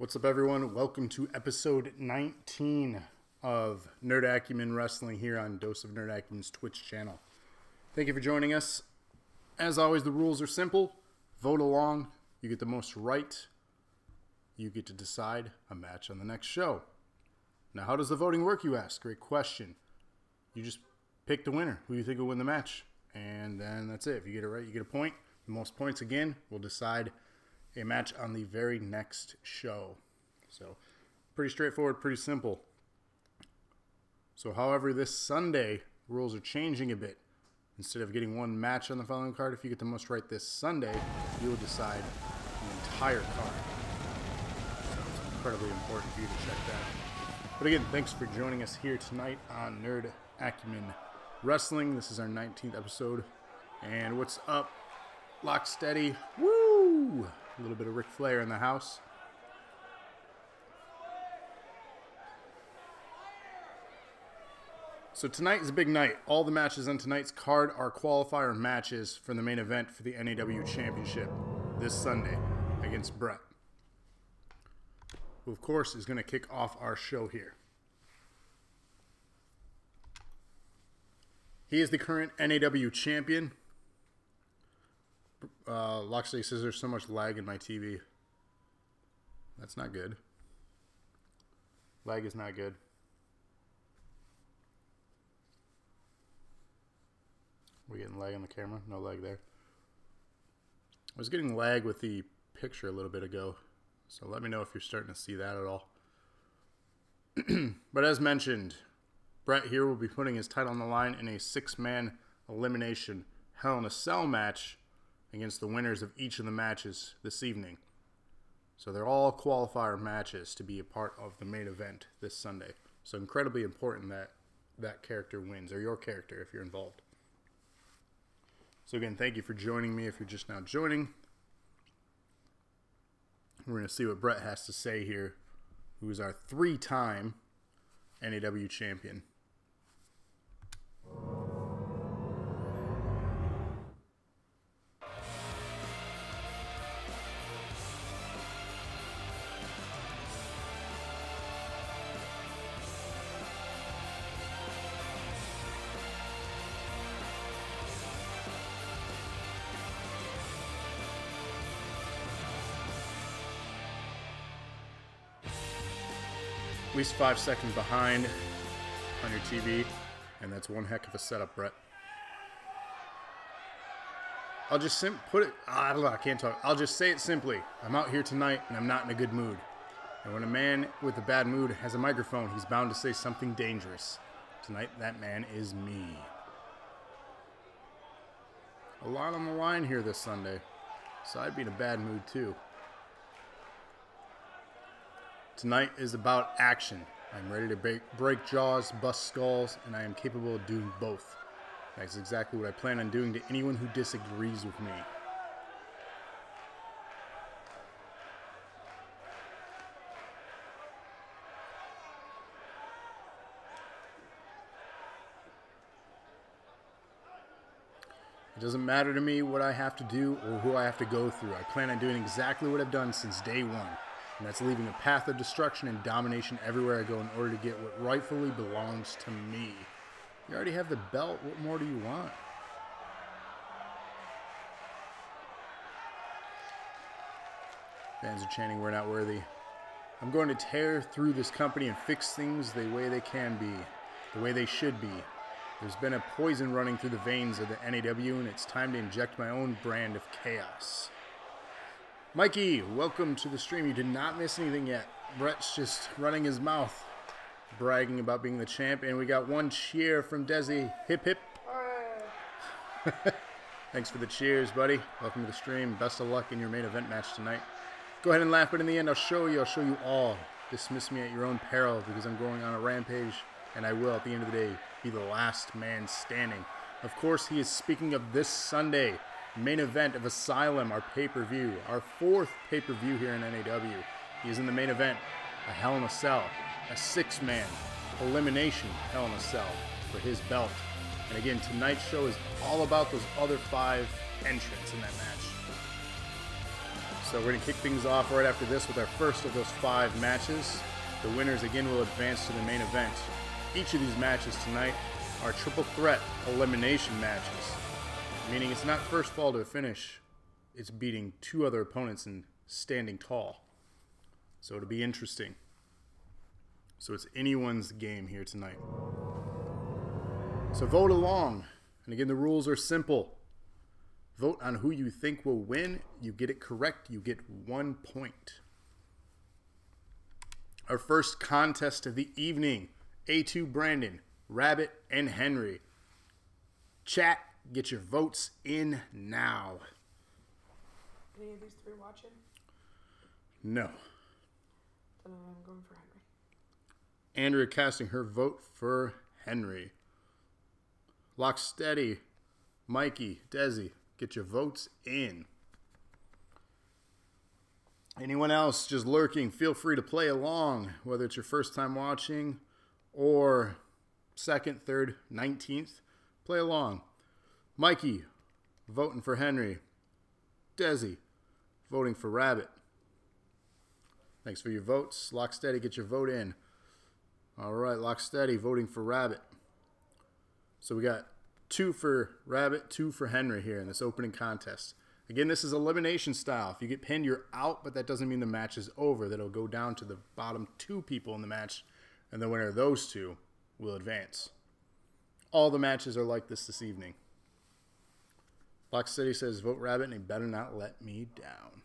What's up, everyone? Welcome to episode 19 of Nerd Acumen Wrestling here on Dose of Nerd Acumen's Twitch channel. Thank you for joining us. As always, the rules are simple. Vote along. You get the most right. You get to decide a match on the next show. Now, how does the voting work, you ask? Great question. You just pick the winner, who you think will win the match. And then that's it. If you get it right, you get a point. The most points, again, will decide a match on the very next show. So, pretty straightforward, pretty simple. So, however, this Sunday, rules are changing a bit. Instead of getting one match on the following card, if you get the most right this Sunday, you will decide the entire card. So, it's incredibly important for you to check that. But again, thanks for joining us here tonight on Nerd Acumen Wrestling. This is our 19th episode. And what's up? Lock steady. Woo! A little bit of Ric Flair in the house. So tonight is a big night. All the matches on tonight's card are qualifier matches for the main event for the NAW Championship this Sunday against Brett, who of course is going to kick off our show here. He is the current NAW champion. Locksteady says there's so much lag in my TV. That's not good. Lag is not good. We're getting lag on the camera. No lag there. I was getting lag with the picture a little bit ago. So let me know if you're starting to see that at all. But as mentioned, Brett here will be putting his title on the line in a 6-man elimination Hell in a Cell match against the winners of each of the matches this evening. So they're all qualifier matches to be a part of the main event this Sunday. So incredibly important that that character wins, or your character if you're involved. So again, thank you for joining me if you're just now joining. We're going to see what Brett has to say here, who is our 3-time NAW champion. At least 5 seconds behind on your TV, and that's one heck of a setup, Brett. I'll just put it, I don't know, I can't talk. I'll just say it simply. I'm out here tonight, and I'm not in a good mood. And when a man with a bad mood has a microphone, he's bound to say something dangerous. Tonight, that man is me. A lot on the line here this Sunday, so I'd be in a bad mood too. Tonight is about action. I'm ready to break jaws, bust skulls, and I am capable of doing both. That's exactly what I plan on doing to anyone who disagrees with me. It doesn't matter to me what I have to do or who I have to go through. I plan on doing exactly what I've done since day one. And that's leaving a path of destruction and domination everywhere I go in order to get what rightfully belongs to me. You already have the belt. What more do you want? Fans are chanting, "We're not worthy." I'm going to tear through this company and fix things the way they can be, the way they should be. There's been a poison running through the veins of the NAW, and it's time to inject my own brand of chaos. Mikey, welcome to the stream. You did not miss anything yet. Brett's just running his mouth, bragging about being the champ. And we got one cheer from Desi. Hip, hip. Thanks for the cheers, buddy. Welcome to the stream. Best of luck in your main event match tonight. Go ahead and laugh, but in the end, I'll show you all. Dismiss me at your own peril because I'm going on a rampage, and I will, at the end of the day, be the last man standing. Of course, he is speaking of this Sunday. Main event of Asylum, our pay-per-view, our 4th pay-per-view here in NAW. He is in the main event, a Hell in a Cell, a 6-man elimination Hell in a Cell for his belt. And again, tonight's show is all about those other 5 entrants in that match. So we're going to kick things off right after this with our first of those 5 matches. The winners again will advance to the main event. Each of these matches tonight are triple threat elimination matches, meaning it's not first fall to a finish, it's beating 2 other opponents and standing tall. So it'll be interesting. So it's anyone's game here tonight. So vote along. And again, the rules are simple. Vote on who you think will win. You get it correct, you get 1 point. Our first contest of the evening, A2 Brandon, Rabbit, and Henry. Chat, get your votes in now. Any of these 3 watching? No. Then I'm going for Henry. Andrea casting her vote for Henry. Lock steady. Mikey, Desi, get your votes in. Anyone else just lurking, feel free to play along, whether it's your first time watching or second, third, 19th. Play along. Mikey, voting for Henry. Desi, voting for Rabbit. Thanks for your votes. Lock steady, get your vote in. All right, lock steady, voting for Rabbit. So we got 2 for Rabbit, 2 for Henry here in this opening contest. Again, this is elimination style. If you get pinned, you're out, but that doesn't mean the match is over. That'll go down to the bottom 2 people in the match, and the winner of those 2 will advance. All the matches are like this evening. Lock City says, vote Rabbit, and he better not let me down.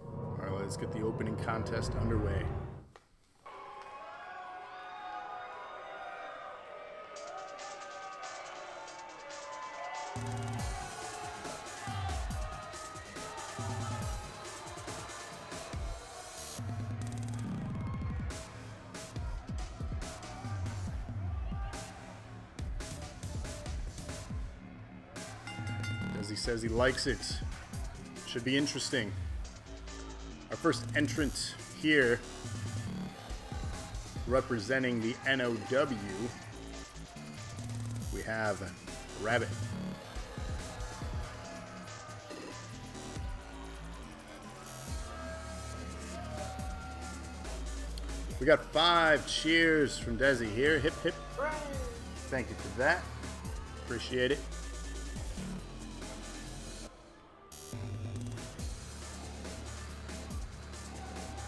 All right, let's get the opening contest underway. As he says he likes it. Should be interesting. Our first entrant here, representing the NOW, we have Rabbit. We got 5 cheers from Desi here. Hip, hip. Thank you for that. Appreciate it.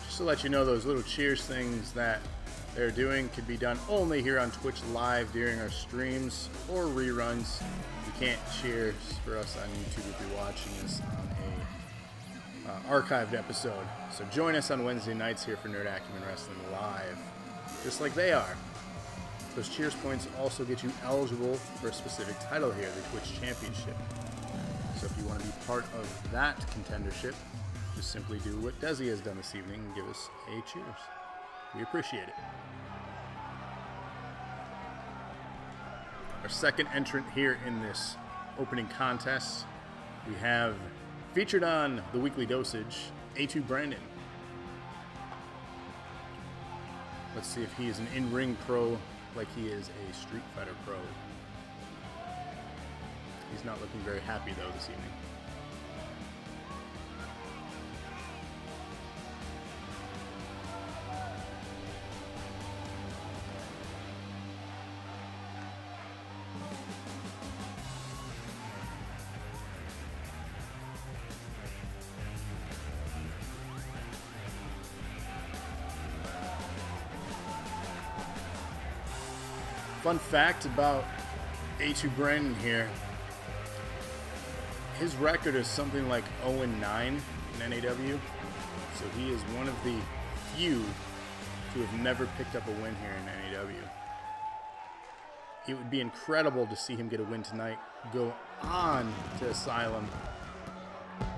Just to let you know, those little cheers things that they're doing could be done only here on Twitch live during our streams or reruns. You can't cheers for us on YouTube if you're watching this on a archived episode. So join us on Wednesday nights here for Nerd Acumen Wrestling live, just like they are. Those cheers points also get you eligible for a specific title here, the Twitch Championship. So if you want to be part of that contendership, just simply do what Desi has done this evening and give us a cheers. We appreciate it. Our second entrant here in this opening contest, we have featured on the Weekly Dosage, A2 Brandon. Let's see if he is an in-ring pro like he is a Street Fighter pro. He's not looking very happy though this evening. Fun fact about A2 Brandon here, his record is something like 0-9 in NAW, so he is one of the few to have never picked up a win here in NAW. It would be incredible to see him get a win tonight, go on to Asylum,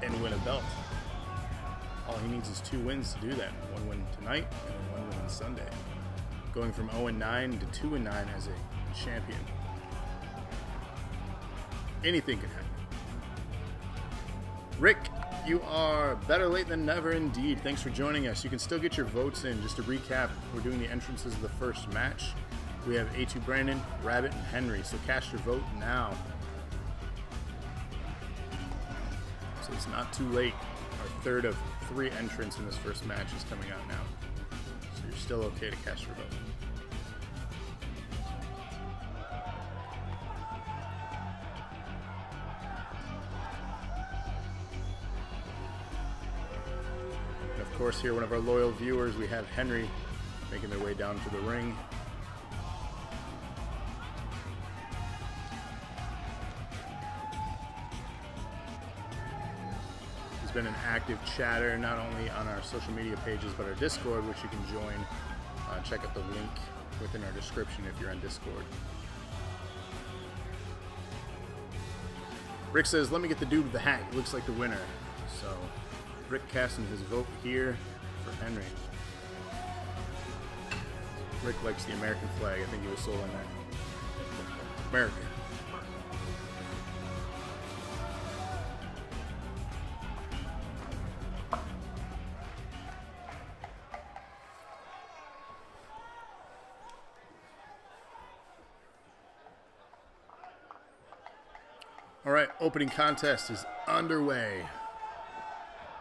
and win a belt. All he needs is 2 wins to do that. 1 win tonight and 1 win on Sunday. Going from 0-9 to 2-9 as a champion. Anything can happen. Rick, you are better late than never indeed. Thanks for joining us. You can still get your votes in. Just to recap, we're doing the entrances of the first match. We have A2 Brandon, Rabbit, and Henry, so cast your vote now. So it's not too late. Our third of 3 entrants in this first match is coming out now. So you're still okay to cast your vote. And of course, here, one of our loyal viewers, we have Henry making their way down to the ring. He's been an active chatter, not only on our social media pages, but our Discord, which you can join. Check out the link within our description if you're on Discord. Rick says, let me get the dude with the hat. He looks like the winner. So, Rick casting his vote here for Henry. Rick likes the American flag. I think he was sold on that. America. All right, opening contest is underway.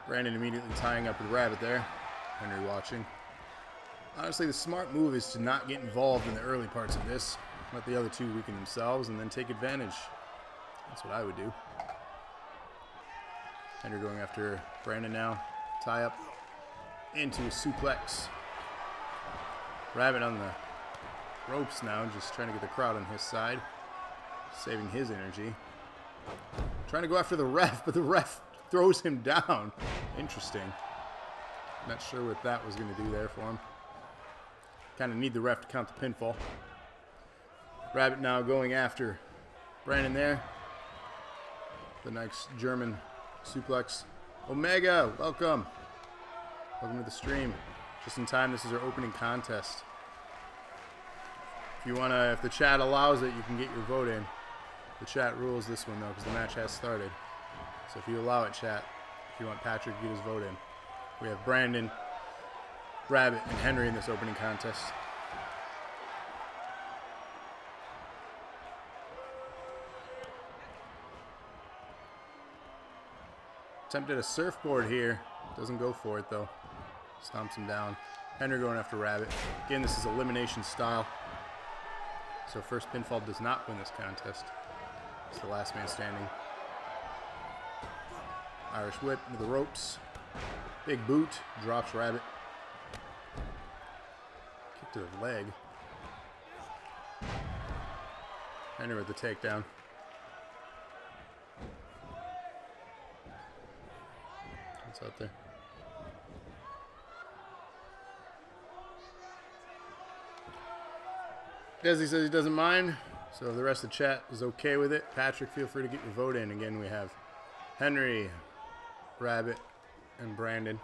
Brandon immediately tying up with Rabbit there. Henry watching. Honestly, the smart move is to not get involved in the early parts of this. Let the other two weaken themselves and then take advantage. That's what I would do. Henry going after Brandon now. Tie up into a suplex. Rabbit on the ropes now, just trying to get the crowd on his side. Saving his energy. Trying to go after the ref, but the ref throws him down. Interesting. Not sure what that was going to do there for him. Kind of need the ref to count the pinfall. Rabbit now going after Brandon there. The nice German suplex. Omega, welcome. Welcome to the stream. Just in time, this is our opening contest. If you want to, if the chat allows it, you can get your vote in. The chat rules this one, though, because the match has started. So if you allow it, chat, if you want Patrick to get his vote in. We have Brandon, Rabbit, and Henry in this opening contest. Attempted a surfboard here. Doesn't go for it, though. Stomps him down. Henry going after Rabbit. Again, this is elimination style. So first pinfall does not win this contest. It's the last man standing. Irish whip into the ropes. Big boot. Drops Rabbit. Kick to the leg. Henry with the takedown. What's out there? Desi says he doesn't mind. So if the rest of the chat is okay with it, Patrick, feel free to get your vote in. Again, we have Henry, Rabbit, and Brandon.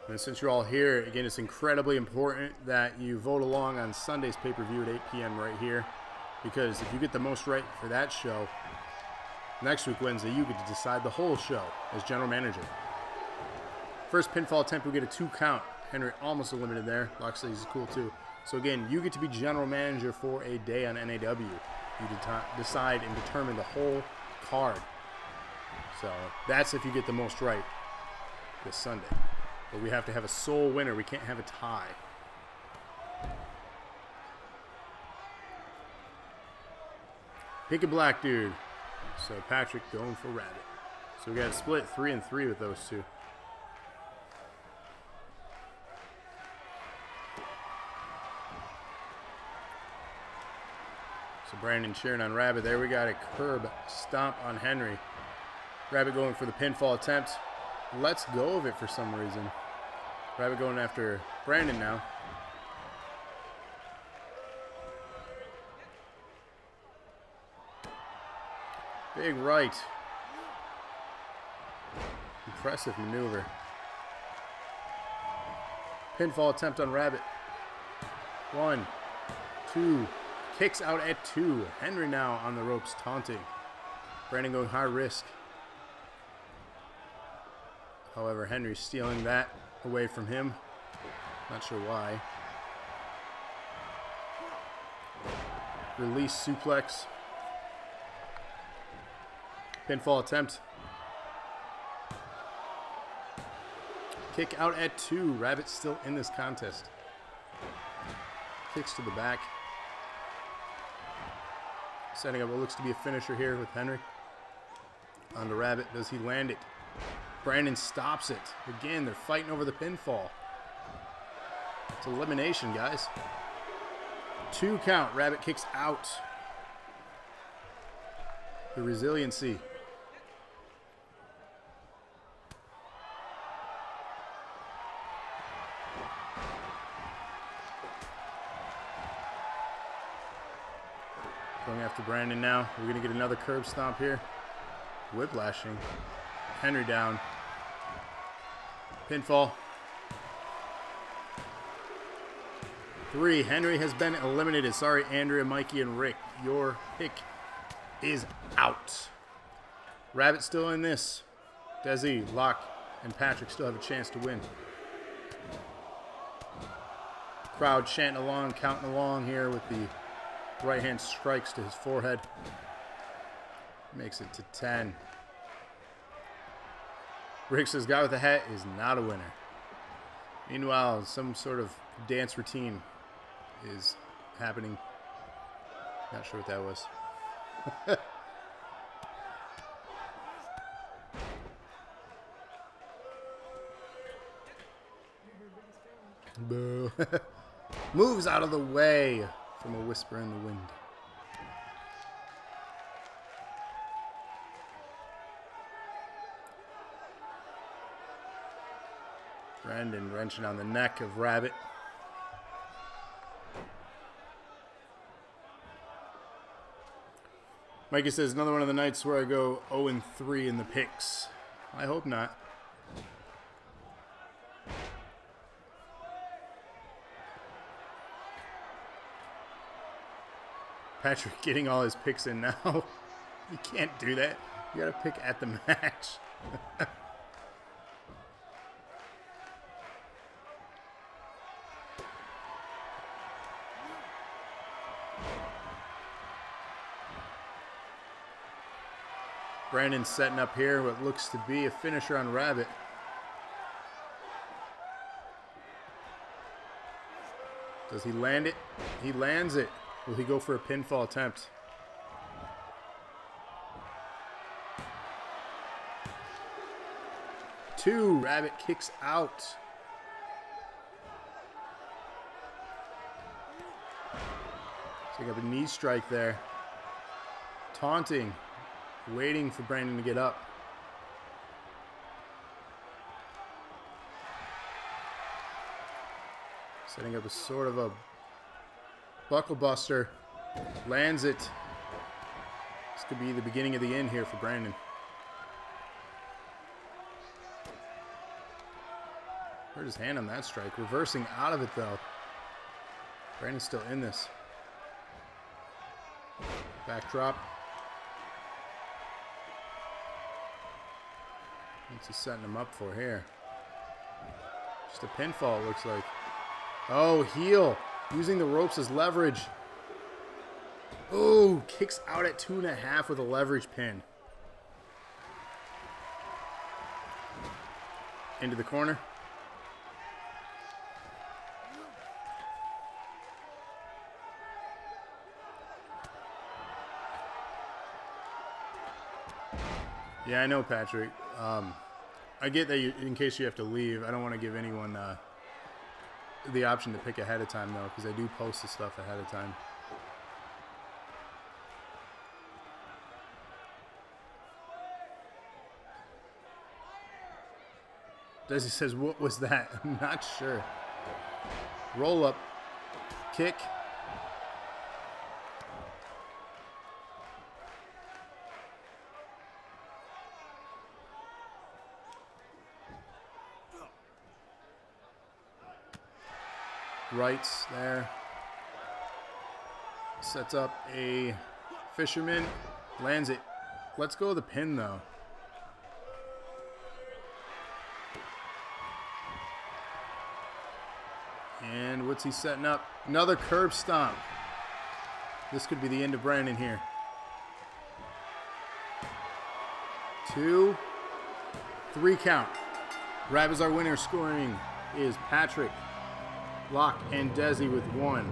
And since you're all here, again, it's incredibly important that you vote along on Sunday's pay-per-view at 8 p.m. right here. Because if you get the most right for that show, next week, Wednesday, you get to decide the whole show as general manager. First pinfall attempt, we get a 2 count. Henry almost eliminated there. Loxley is cool too. So again, you get to be general manager for a day on NAW. You decide and determine the whole card. So that's if you get the most right this Sunday. But we have to have a sole winner. We can't have a tie. Pick a black dude. So Patrick going for Rabbit. So we got a split 3-3 with those two. So Brandon cheering on Rabbit. There we got a curb stomp on Henry. Rabbit going for the pinfall attempt. Lets go of it for some reason. Rabbit going after Brandon now. Big right. Impressive maneuver. Pinfall attempt on Rabbit. 1, 2. Kicks out at 2. Henry now on the ropes taunting. Brandon going high risk. However, Henry stealing that away from him. Not sure why. Release suplex. Pinfall attempt. Kick out at 2. Rabbit still in this contest. Kicks to the back. Setting up what looks to be a finisher here with Henry. On to Rabbit. Does he land it? Brandon stops it. Again, they're fighting over the pinfall. It's elimination, guys. 2 count. Rabbit kicks out. The resiliency. Going after Brandon now. We're going to get another curb stomp here. Whiplashing. Henry down. Pinfall. 3. Henry has been eliminated. Sorry, Andrea, Mikey, and Rick. Your pick is out. Rabbit still in this. Desi, Locke, and Patrick still have a chance to win. Crowd chanting along, counting along here with the right hand strikes to his forehead. Makes it to 10. Rick says, guy with the hat is not a winner. Meanwhile, some sort of dance routine is happening. Not sure what that was. Boo. Moves out of the way from a whisper in the wind. Brandon wrenching on the neck of Rabbit. Mikey says, another one of the nights where I go 0-3 in the picks. I hope not. Patrick getting all his picks in now. You can't do that. You gotta pick at the match. Brandon setting up here what looks to be a finisher on Rabbit. Does he land it? He lands it. Will he go for a pinfall attempt? Two. Rabbit kicks out. Take up a knee strike there. Taunting. Waiting for Brandon to get up. Setting up a sort of a buckle buster. Lands it. This could be the beginning of the end here for Brandon. Hurt his hand on that strike. Reversing out of it though. Brandon's still in this. Backdrop. What's he setting him up for here? Just a pinfall, it looks like. Oh, heel. Using the ropes as leverage. Oh, kicks out at 2.5 with a leverage pin. Into the corner. Yeah, I know, Patrick. I get that you, in case you have to leave, I don't want to give anyone the option to pick ahead of time, though, because I do post the stuff ahead of time. Desi says, what was that? I'm not sure. Roll up. Kick. Rights there. Sets up a fisherman. Lands it. Let's go with the pin, though. And what's he setting up? Another curb stomp. This could be the end of Brandon here. 2, 3 count. Rabizar winner scoring is Patrick, Locke, and Desi with 1.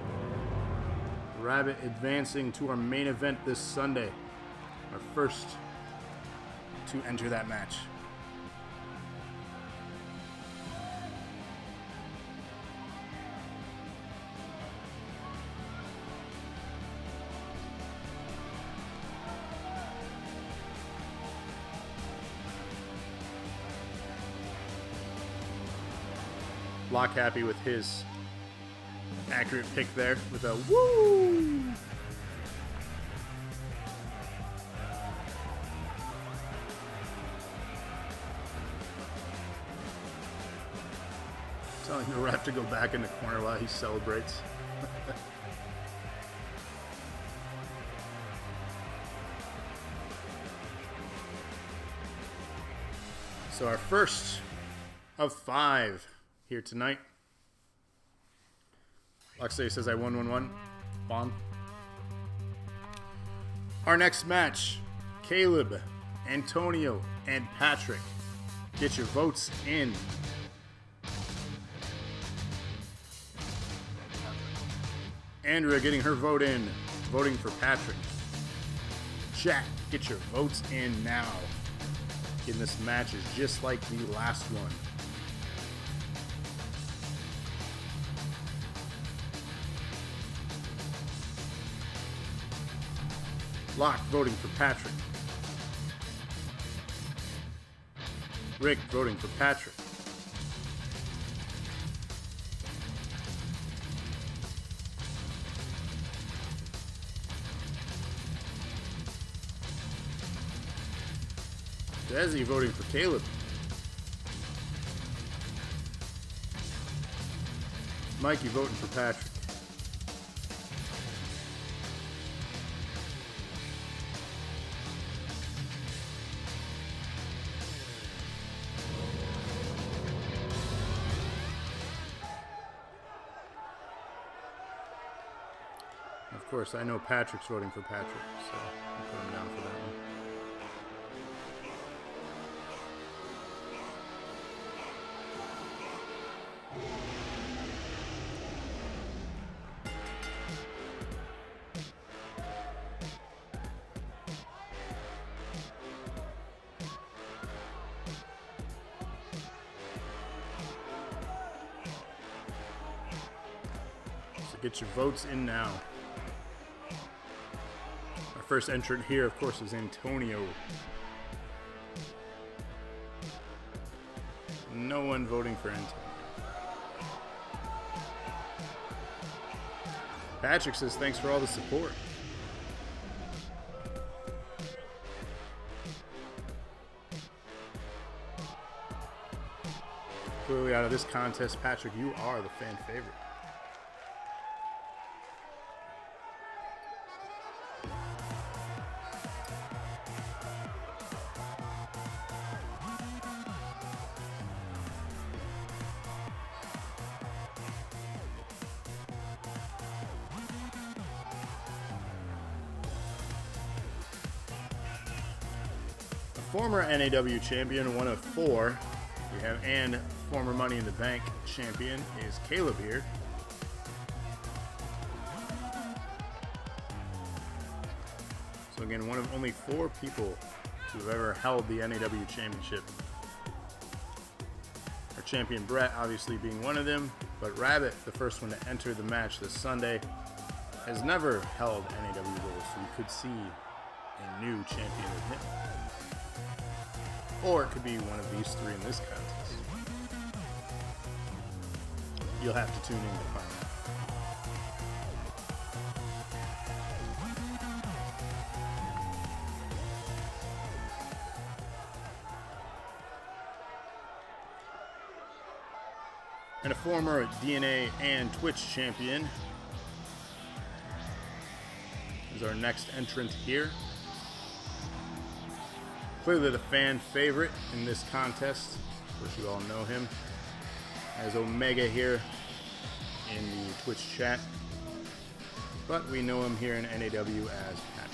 Rabbit advancing to our main event this Sunday. Our first to enter that match. Locke happy with his accurate pick there with a woo! Telling the ref to go back in the corner while he celebrates. So our first of 5 here tonight. Luxay says I won. Bomb. Our next match, Caleb, Antonio, and Patrick. Get your votes in. Andrea getting her vote in, voting for Patrick. Chat, get your votes in now. In this match is just like the last one. Locke voting for Patrick. Rick voting for Patrick. Desi voting for Caleb. Mikey voting for Patrick. Of course, I know Patrick's voting for Patrick, so I'll put him down for that one. So get your votes in now. First entrant here, of course, is Antonio. No one voting for Antonio. Patrick says, thanks for all the support. Clearly out of this contest, Patrick, you are the fan favorite. Former NAW champion, one of 4. We have, and former Money in the Bank champion is Caleb here. So again, one of only 4 people who have ever held the NAW championship. Our champion Brett obviously being one of them, but Rabbit, the first one to enter the match this Sunday, has never held NAW roles, so we could see a new champion with him. Or it could be one of these 3 in this contest. You'll have to tune in to find out. And a former DNA and Twitch champion is our next entrant here. Clearly the fan favorite in this contest. Of course, you all know him as Omega here. in the Twitch chat, but we know him here in NAW as Patrick.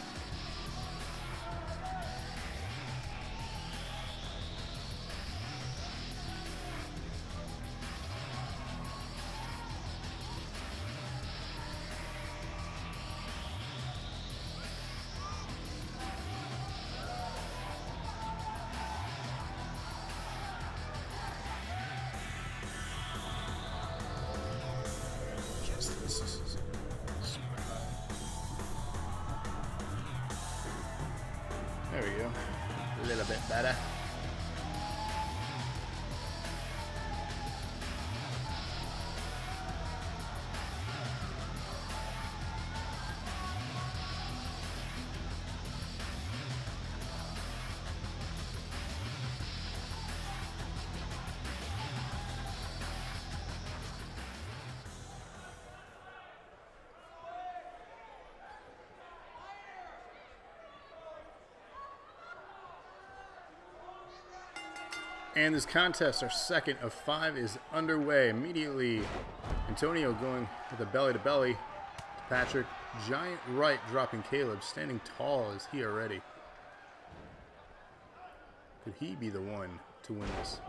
There we go. A little bit better. And this contest, our second of 5, is underway. Immediately, Antonio going with a belly-to-belly to Patrick. Giant right dropping Caleb, standing tall as he already. Could he be the one to win this?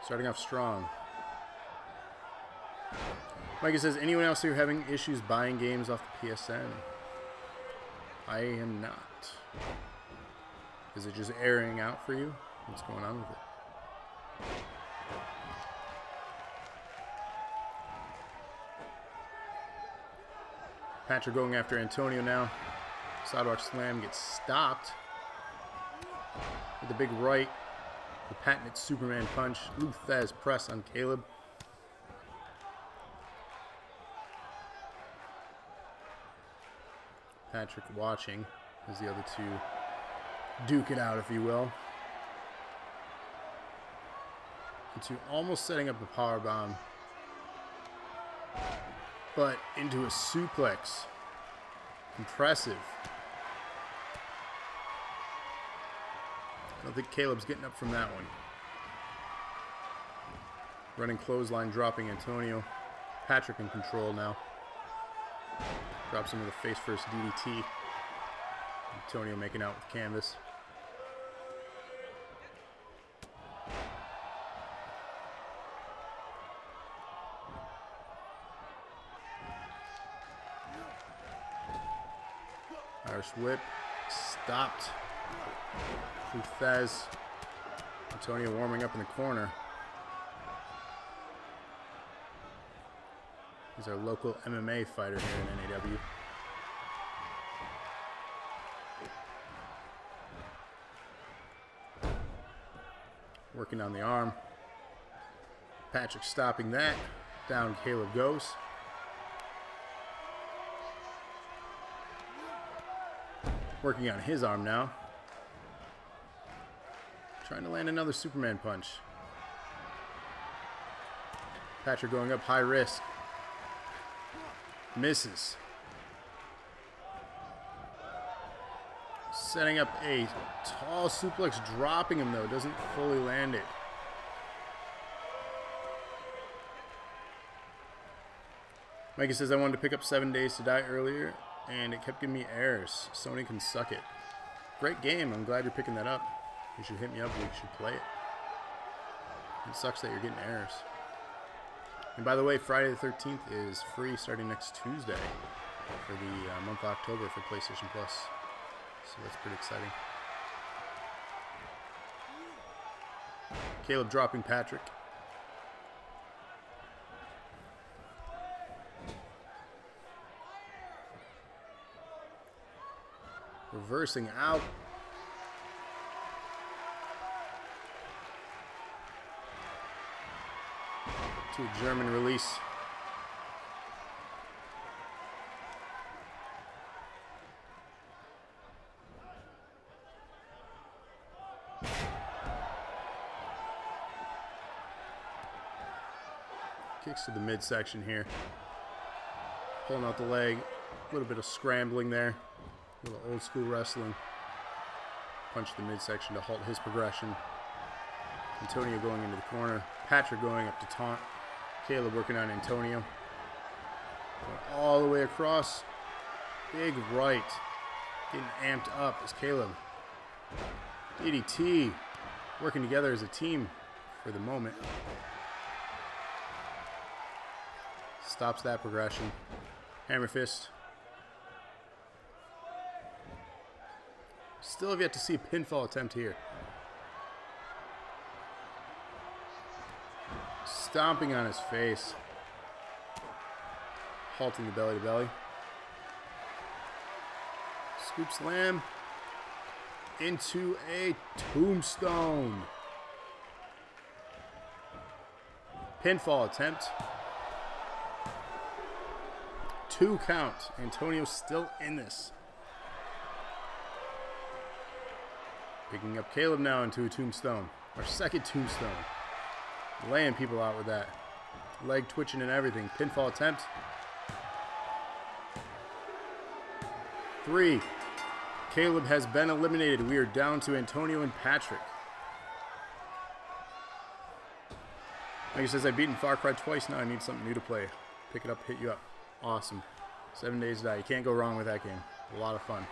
Starting off strong. Mikey says, anyone else here having issues buying games off the PSN? I am not. Is it just airing out for you? What's going on with it? Patrick going after Antonio now. Sidewalk slam gets stopped with a big right. The patented Superman punch. Lou Thesz press on Caleb. Patrick watching as the other two duke it out, if you will. Into almost setting up a power bomb, but into a suplex. Impressive. I don't think Caleb's getting up from that one. Running clothesline, dropping Antonio. Patrick in control now. Drops him with a face first DDT. Antonio making out with canvas. Irish whip, stopped. Lou Thesz. Antonio warming up in the corner. He's our local MMA fighter here in NAW. Working on the arm. Patrick stopping that. Down Caleb goes. Working on his arm now. Trying to land another Superman punch. Patrick going up high risk. Misses. Setting up a tall suplex, dropping him though. Doesn't fully land it. Mikey says, I wanted to pick up 7 Days to Die earlier, and it kept giving me errors. Sony can suck it. Great game. I'm glad you're picking that up. You should hit me up. We should play it. It sucks that you're getting errors. And by the way, Friday the 13th is free starting next Tuesday for the month of October for PlayStation Plus. So that's pretty exciting. Caleb dropping Patrick. Reversing out. To a German release. Kicks to the midsection here. Pulling out the leg. A little bit of scrambling there. A little old school wrestling. Punch the midsection to halt his progression. Antonio going into the corner. Patrick going up to taunt Caleb working on Antonio. Going all the way across. Big right. Getting amped up is Caleb. DDT. Working together as a team for the moment. Stops that progression. Hammer fist. Still have yet to see a pinfall attempt here. Stomping on his face. Halting the belly to belly. Scoop slam. Into a tombstone. Pinfall attempt. 2 count. Antonio's still in this. Picking up Caleb now into a tombstone. Our second tombstone. Laying people out with that. Leg twitching and everything. Pinfall attempt. 3. Caleb has been eliminated. We are down to Antonio and Patrick. Like he says, I've beaten Far Cry twice now. I need something new to play. Pick it up, hit you up. Awesome. 7 Days to Die. You can't go wrong with that game. A lot of fun.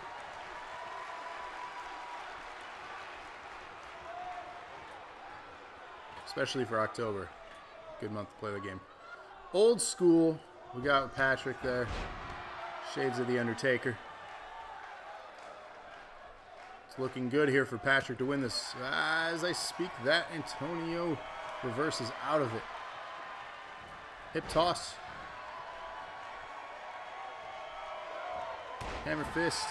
Especially for October. Good month to play the game. Old school. We got Patrick there. Shades of the Undertaker. It's looking good here for Patrick to win this. As I speak that, Antonio reverses out of it. Hip toss. Hammer fist.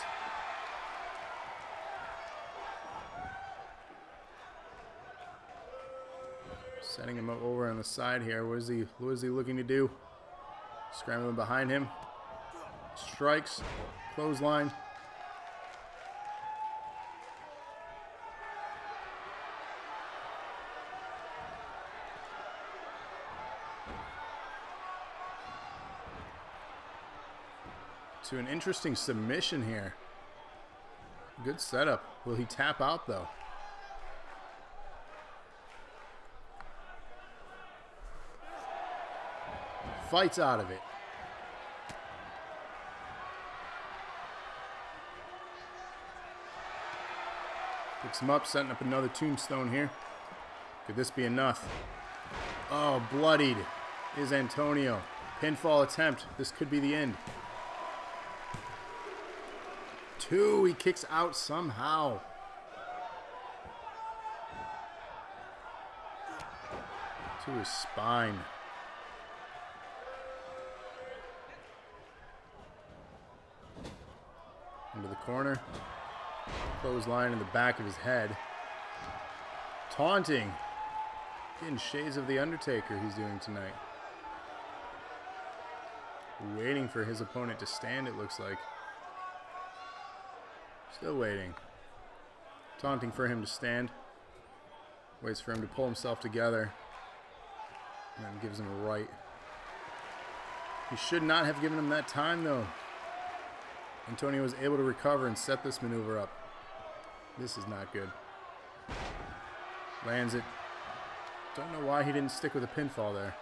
Setting him up over on the side here. What is he looking to do? Scrambling behind him. Strikes. Clothesline. To an interesting submission here. Good setup. Will he tap out though? Fights out of it. Picks him up, setting up another tombstone here. Could this be enough? Oh, bloodied is Antonio. Pinfall attempt. This could be the end. 2. He kicks out somehow. To his spine. Into the corner. Clothesline in the back of his head. Taunting. Getting shades of the Undertaker he's doing tonight. Waiting for his opponent to stand, it looks like. Still waiting. Taunting for him to stand. Waits for him to pull himself together. And then gives him a right. He should not have given him that time though. Antonio was able to recover and set this maneuver up. This is not good. Lands it. Don't know why he didn't stick with a pinfall there.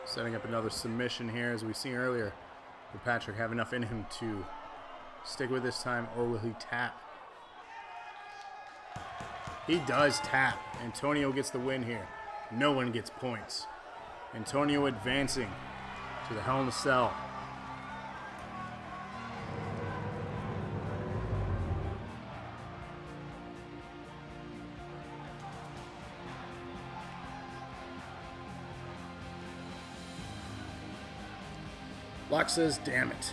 Setting up another submission here, as we've seen earlier. Will Patrick have enough in him to stick with this time, or will he tap? He does tap. Antonio gets the win here. No one gets points. Antonio advancing to the Hell in a Cell. Locke says, damn it.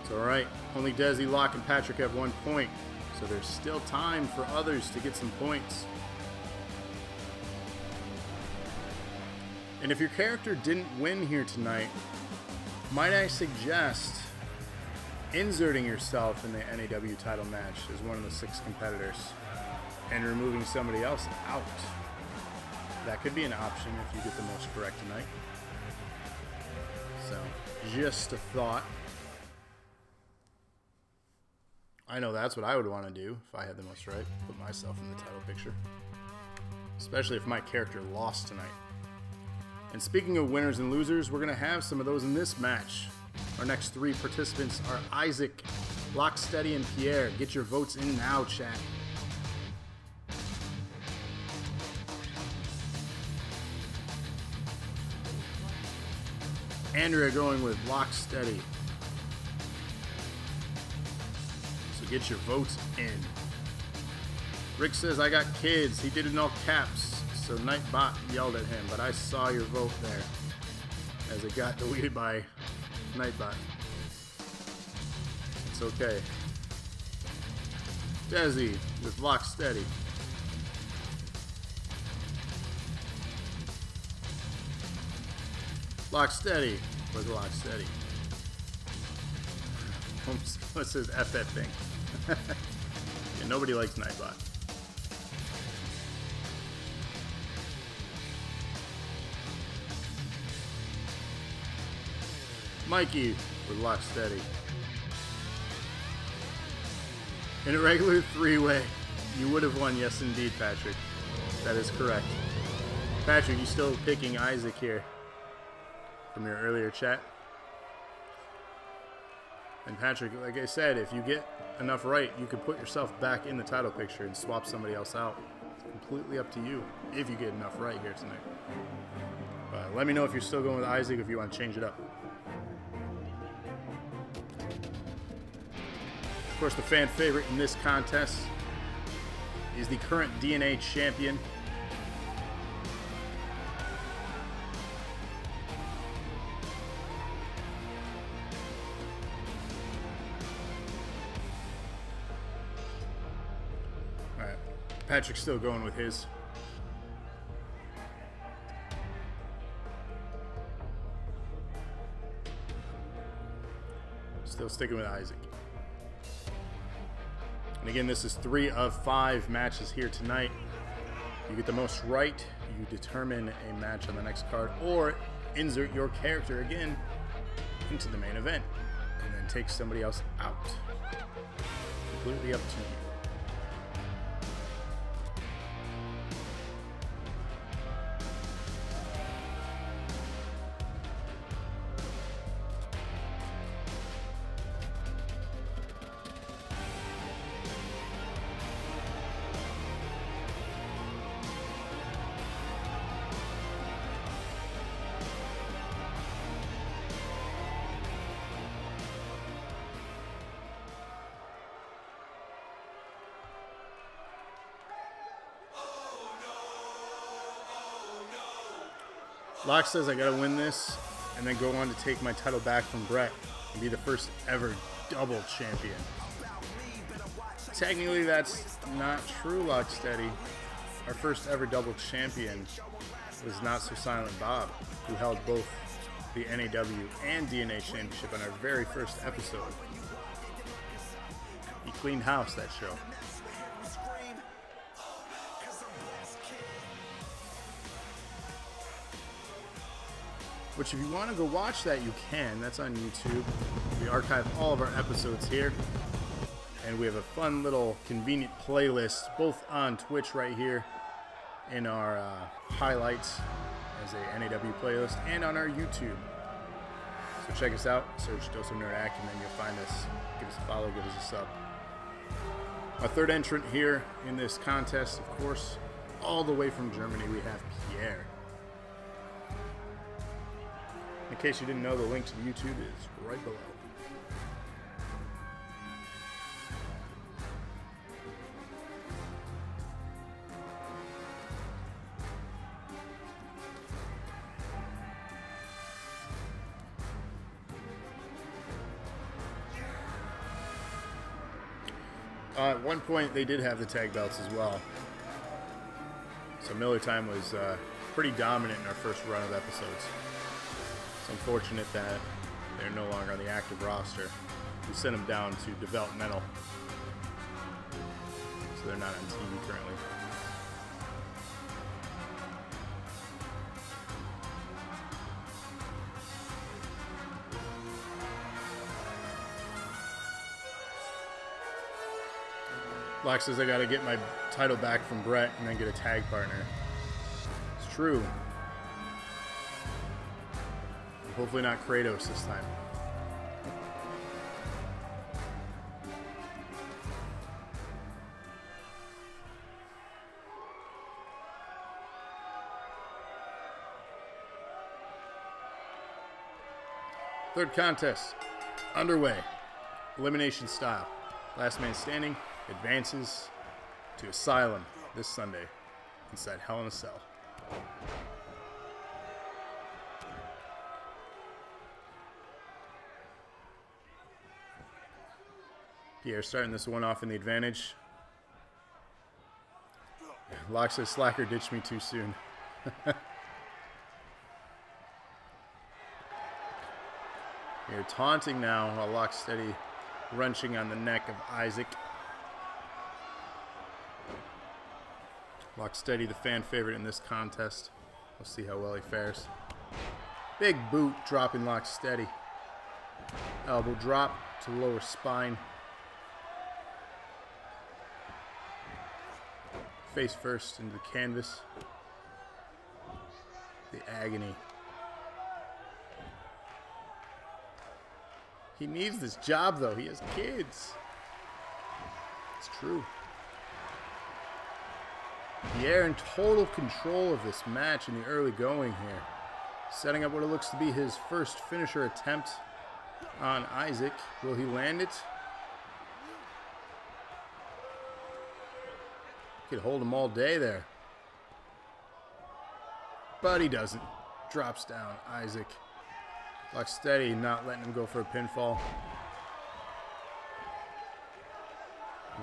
It's alright. Only Desi, Locke, and Patrick have 1 point. So there's still time for others to get some points. And if your character didn't win here tonight, might I suggest inserting yourself in the NAW title match as one of the 6 competitors and removing somebody else out. That could be an option if you get the most correct tonight. So, just a thought. I know that's what I would want to do if I had the most right. Put myself in the title picture. Especially if my character lost tonight. And speaking of winners and losers, we're going to have some of those in this match. Our next 3 participants are Isaac, Locksteady, and Pierre. Get your votes in now, chat. Andrea going with Locksteady. So get your votes in. Rick says, I got kids. He did it in all caps. So Nightbot yelled at him, but I saw your vote there as it got deleted by Nightbot. It's okay. Desi with Locksteady. Locksteady with Locksteady. What says F that thing? Yeah, nobody likes Nightbot. Mikey with Locksteady. In a regular 3-way, you would have won. Yes, indeed, Patrick. That is correct. Patrick, you still picking Isaac here from your earlier chat. And Patrick, like I said, if you get enough right, you could put yourself back in the title picture and swap somebody else out. It's completely up to you if you get enough right here tonight. But let me know if you're still going with Isaac, if you want to change it up. Of course, the fan favorite in this contest is the current DNA champion, Patrick's still going with his. Still sticking with Isaac. And again, this is 3 of 5 matches here tonight. You get the most right, you determine a match on the next card, or insert your character again into the main event, and then take somebody else out. Completely up to you. Locke says I gotta win this and then go on to take my title back from Brett and be the first ever double champion. Technically that's not true, Locksteady. Our first ever double champion was Not So Silent Bob, who held both the NAW and DNA championship on our very first episode. He cleaned house that show. Which, if you want to go watch that, you can. That's on YouTube. We archive all of our episodes here. And we have a fun little convenient playlist, both on Twitch right here in our highlights as a NAW playlist, and on our YouTube. So check us out. Search Dose of Nerd Acumen. You'll find us. Give us a follow. Give us a sub. Our third entrant here in this contest, of course, all the way from Germany, we have Pierre. In case you didn't know, the link to the YouTube is right below. At one point, they did have the tag belts as well. So Miller Time was pretty dominant in our first run of episodes. It's unfortunate that they're no longer on the active roster. We sent them down to developmental, so they're not on TV currently. Black says I gotta get my title back from Brett and then get a tag partner. It's true. Hopefully not Kratos this time. Third contest underway. Elimination style. Last man standing advances to Asylum this Sunday inside Hell in a Cell. Pierre starting this one off in the advantage. Locke says Slacker ditched me too soon. Here taunting now while Locke steady wrenching on the neck of Isaac. Locke steady, the fan favorite in this contest. We'll see how well he fares. Big boot dropping Locke steady. Elbow drop to lower spine. Face first into the canvas. The agony. He needs this job though. He has kids. It's true. Pierre in total control of this match in the early going here. Setting up what it looks to be his first finisher attempt on Isaac. Will he land it? Could hold him all day there. But he doesn't. Drops down Isaac. Locke steady, not letting him go for a pinfall.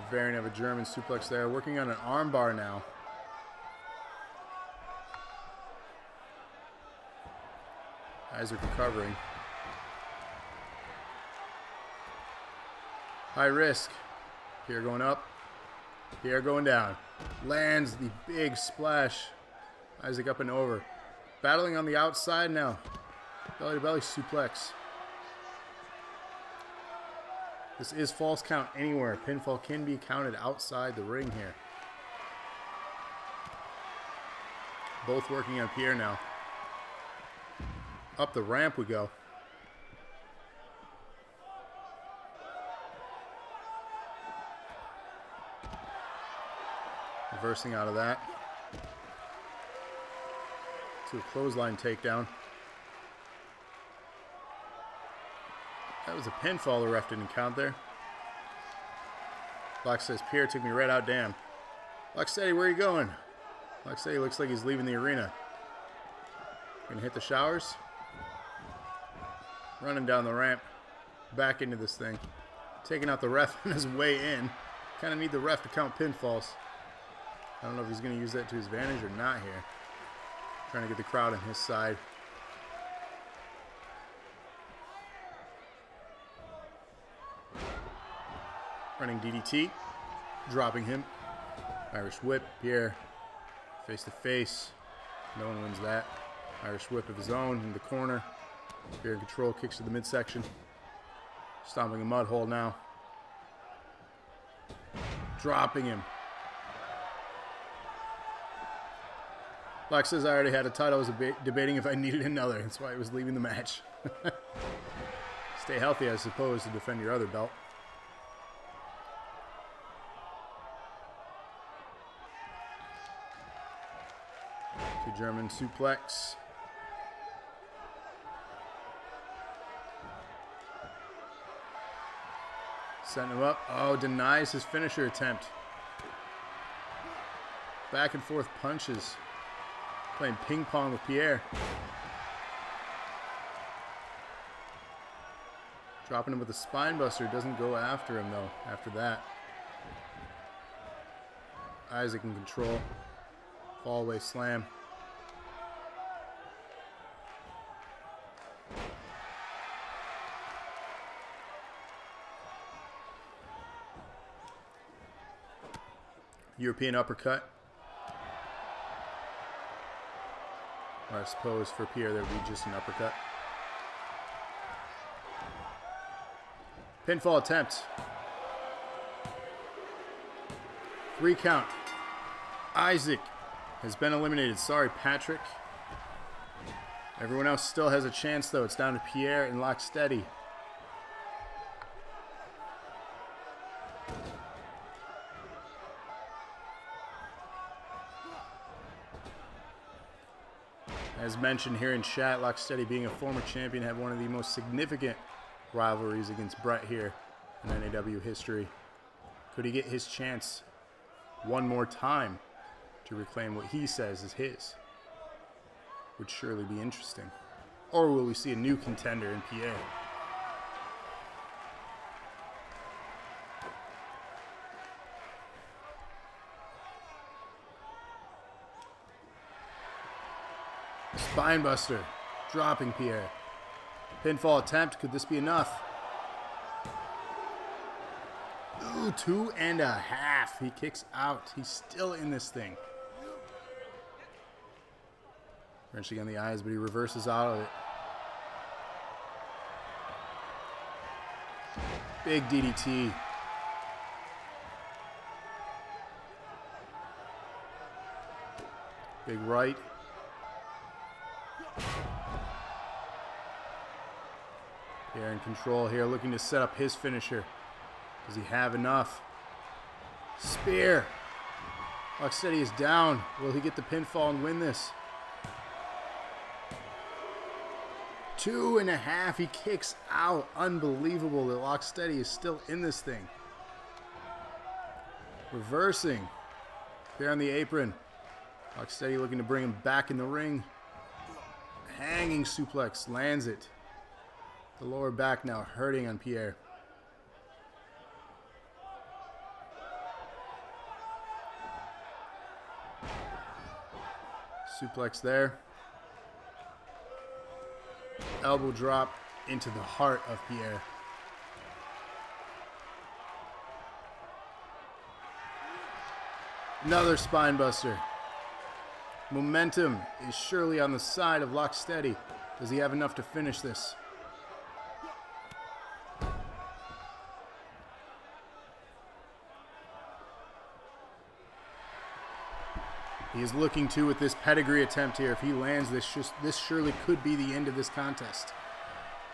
Variant of a German suplex there. Working on an armbar now. Isaac recovering. High risk. Pierre going up. Pierre going down. Lands the big splash. Isaac up and over. Battling on the outside now. Belly to belly suplex. This is false count anywhere. Pinfall can be counted outside the ring here. Both working on Pierre now. Up the ramp we go. Reversing out of that. To a clothesline takedown. That was a pinfall. The ref didn't count there. Locke says, Pierre took me right out, damn. Locke steady, where are you going? Locke steady looks like he's leaving the arena. Gonna hit the showers. Running down the ramp. Back into this thing. Taking out the ref on his way in. Kind of need the ref to count pinfalls. I don't know if he's going to use that to his advantage or not here. Trying to get the crowd on his side. Running DDT. Dropping him. Irish whip. Pierre. Face to face. No one wins that. Irish whip of his own in the corner. Pierre in control. Kicks to the midsection. Stomping a mud hole now. Dropping him. Locke says I already had a title. I was debating if I needed another. That's why I was leaving the match. Stay healthy, I suppose, to defend your other belt. To German suplex. Setting him up. Oh, denies his finisher attempt. Back and forth punches. Playing ping pong with Pierre. Dropping him with a spine buster. Doesn't go after him though after that. Isaac in control. Fall away slam. European uppercut. Or I suppose for Pierre there would be just an uppercut. Pinfall attempt. 3 count. Isaac has been eliminated. Sorry, Patrick. Everyone else still has a chance, though. It's down to Pierre and Locksteady. As mentioned here in chat, Locksteady, being a former champion, had one of the most significant rivalries against Brett here in NAW history. Could he get his chance one more time to reclaim what he says is his? Would surely be interesting. Or will we see a new contender in Pierre? Spinebuster, dropping Pierre. Pinfall attempt, could this be enough? Ooh, 2.5. He kicks out. He's still in this thing. Wrenching on the eyes, but he reverses out of it. Big DDT. Big right. Pierre in control here, looking to set up his finisher. Does he have enough? Spear. Locksteady is down. Will he get the pinfall and win this? 2.5. He kicks out. Unbelievable that Locksteady is still in this thing. Reversing. Pierre on the apron. Locksteady looking to bring him back in the ring. Hanging suplex. Lands it. The lower back now hurting on Pierre. Suplex there. Elbow drop into the heart of Pierre. Another spine buster. Momentum is surely on the side of Locksteady. Does he have enough to finish this? He is looking to with this pedigree attempt here. If he lands this, this surely could be the end of this contest.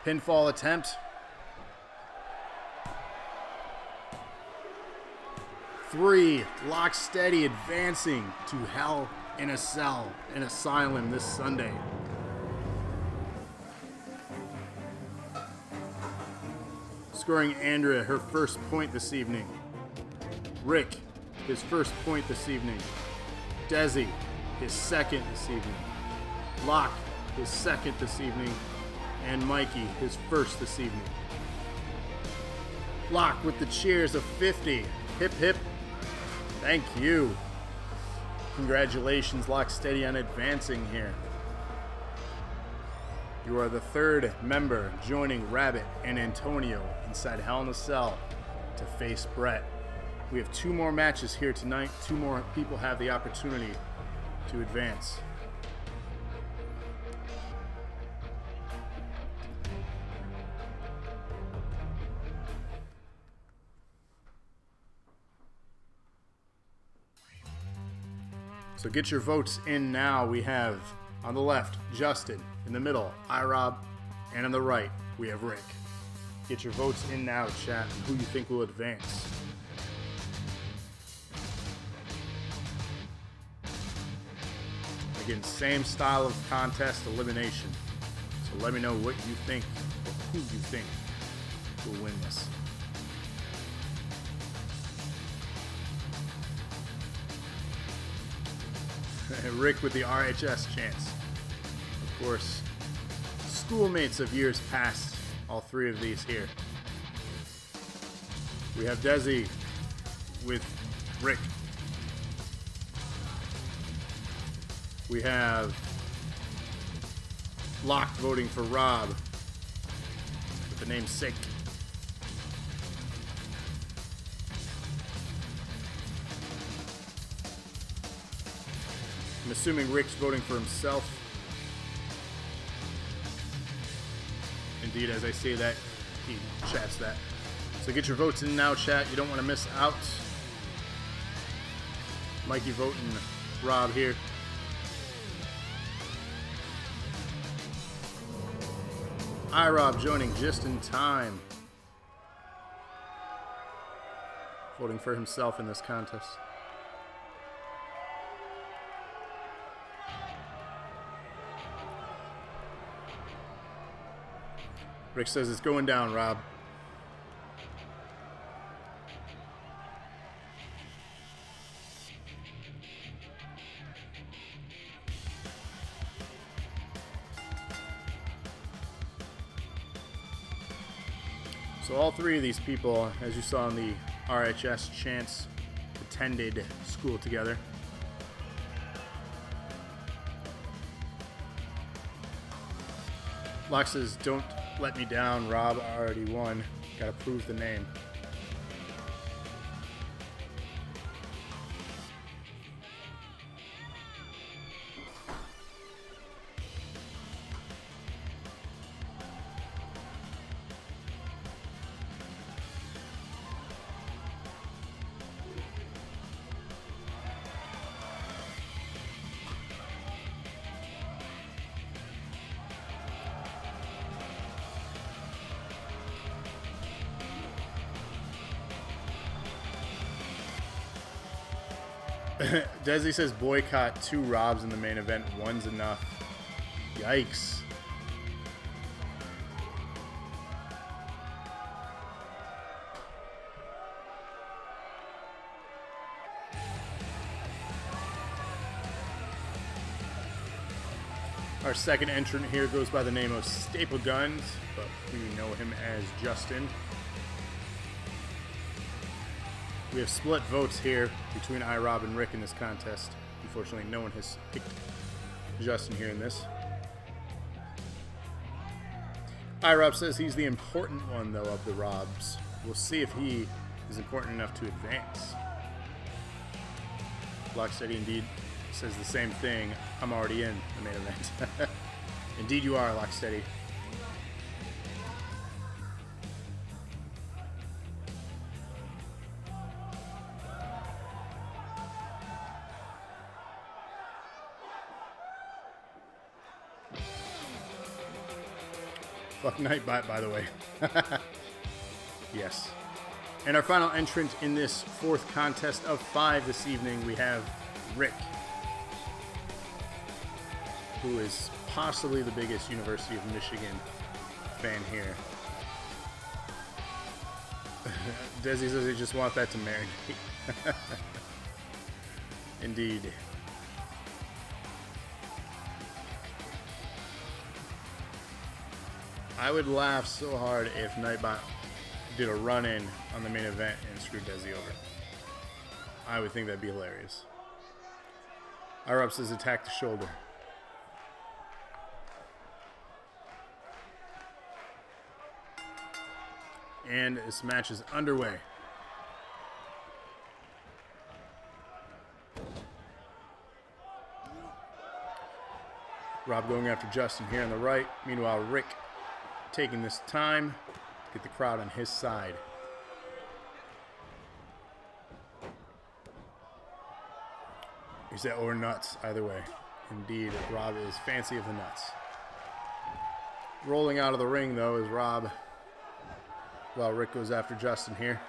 Pinfall attempt. 3. Locksteady advancing to Hell in a Cell, an asylum this Sunday. Scoring Andrea her first point this evening. Rick, his first point this evening. Desi, his second this evening. Locke, his second this evening. And Mikey, his first this evening. Locke with the cheers of 50. Hip hip. Thank you. Congratulations, Locksteady, on advancing here. You are the 3rd member joining Rabbit and Antonio inside Hell in a Cell to face Brett. We have 2 more matches here tonight. 2 more people have the opportunity to advance. So get your votes in now. We have on the left, Justin. In the middle, iRob. And on the right, we have Rick. Get your votes in now, chat, and who you think will advance. Again, same style of contest, elimination. So let me know what you think, or who you think will win this. Rick with the RHS chance. Of course, schoolmates of years past, all 3 of these here. We have Desi with Rick. We have Locke voting for Rob with the name Sick. I'm assuming Rick's voting for himself. Indeed, as I say that, he chats that. So get your votes in now, chat. You don't want to miss out. Mikey voting Rob here. iRob joining just in time. Voting for himself in this contest. Rick says it's going down, Rob. So all three of these people, as you saw in the RHS chants, attended school together. Locke says, don't let me down, Rob. I already won. Gotta prove the name. Desi says boycott 2 Robs in the main event. One's enough. Yikes. Our second entrant here goes by the name of Staple Guns, but we know him as Justin. We have split votes here between iRob and Rick in this contest. Unfortunately, no one has picked Justin here in this. iRob says he's the important one, though, of the Robs. We'll see if he is important enough to advance. Locksteady indeed says the same thing. I'm already in the main event. Indeed you are, Locksteady. Fuck Nightbot, by the way. Yes. And our final entrant in this 4th contest of 5 this evening, we have Rick, who is possibly the biggest University of Michigan fan here. Desi says he just wants that to marinate. Indeed. I would laugh so hard if Nightbot did a run-in on the main event and screwed Desi over. I would think that'd be hilarious. iRob says attack the shoulder. And this match is underway. Rob going after Justin here on the right. Meanwhile, Rick taking this time to get the crowd on his side. He said, or nuts, either way. Indeed, Rob is fancy of the nuts. Rolling out of the ring, though, is Rob. While Rick goes after Justin here.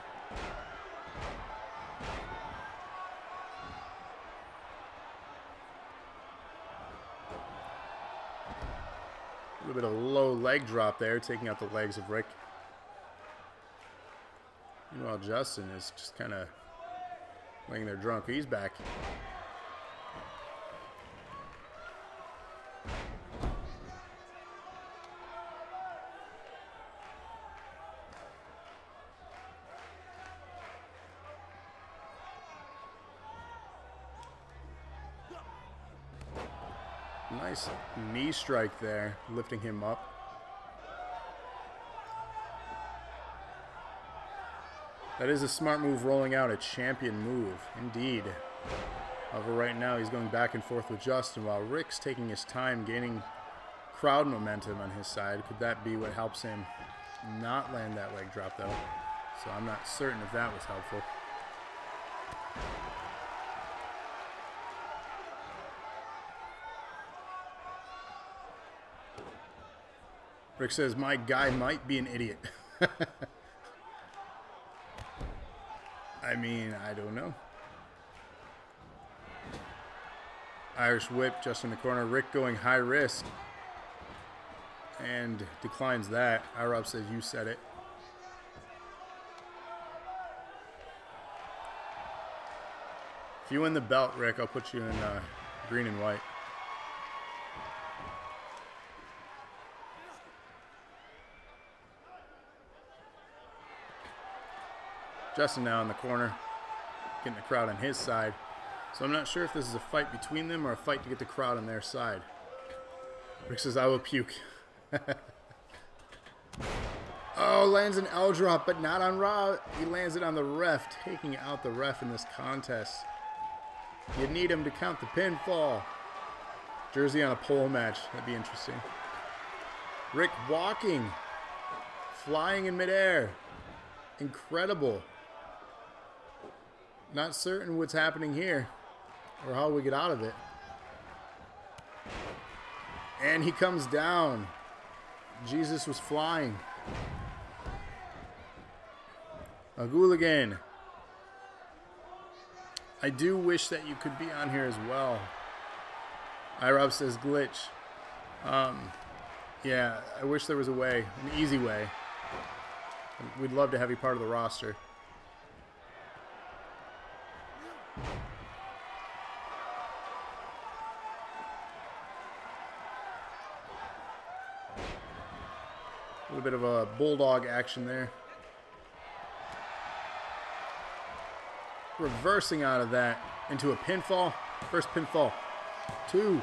A little bit of a low leg drop there, taking out the legs of Rick. Meanwhile, Justin is just kind of laying there drunk. He's back. Nice knee strike there, lifting him up. That is a smart move, rolling out a champion move, indeed. However, right now he's going back and forth with Justin while Rick's taking his time gaining crowd momentum on his side. Could that be what helps him not land that leg drop, though? So I'm not certain if that was helpful. Rick says, my guy might be an idiot. I mean, I don't know. Irish whip just in the corner. Rick going high risk. And declines that. IROB says, you said it. If you win the belt, Rick, I'll put you in green and white. Justin now in the corner, getting the crowd on his side. So I'm not sure if this is a fight between them or a fight to get the crowd on their side. Rick says, I will puke. Oh, lands an L drop, but not on Rob. He lands it on the ref, taking out the ref in this contest. You need him to count the pinfall. Jersey on a pole match. That'd be interesting. Rick walking, flying in midair. Incredible. Not certain what's happening here or how we get out of it. And he comes down. Jesus was flying. A Gooligan. I do wish that you could be on here as well. IROB says glitch. Yeah, I wish there was a way, an easy way. We'd love to have you part of the roster. A little bit of a bulldog action there. Reversing out of that into a pinfall. First pinfall. Two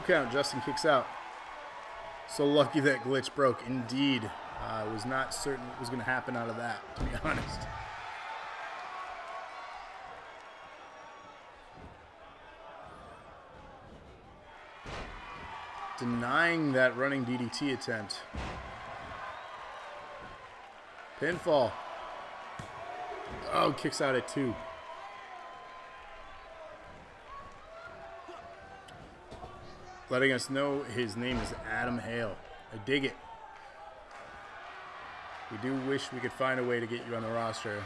count. Justin kicks out. So lucky that glitch broke. Indeed. I was not certain what was going to happen out of that, to be honest. Denying that running DDT attempt. Pinfall. Oh, kicks out at 2. Letting us know his name is Adam Hale. I dig it. We do wish we could find a way to get you on the roster.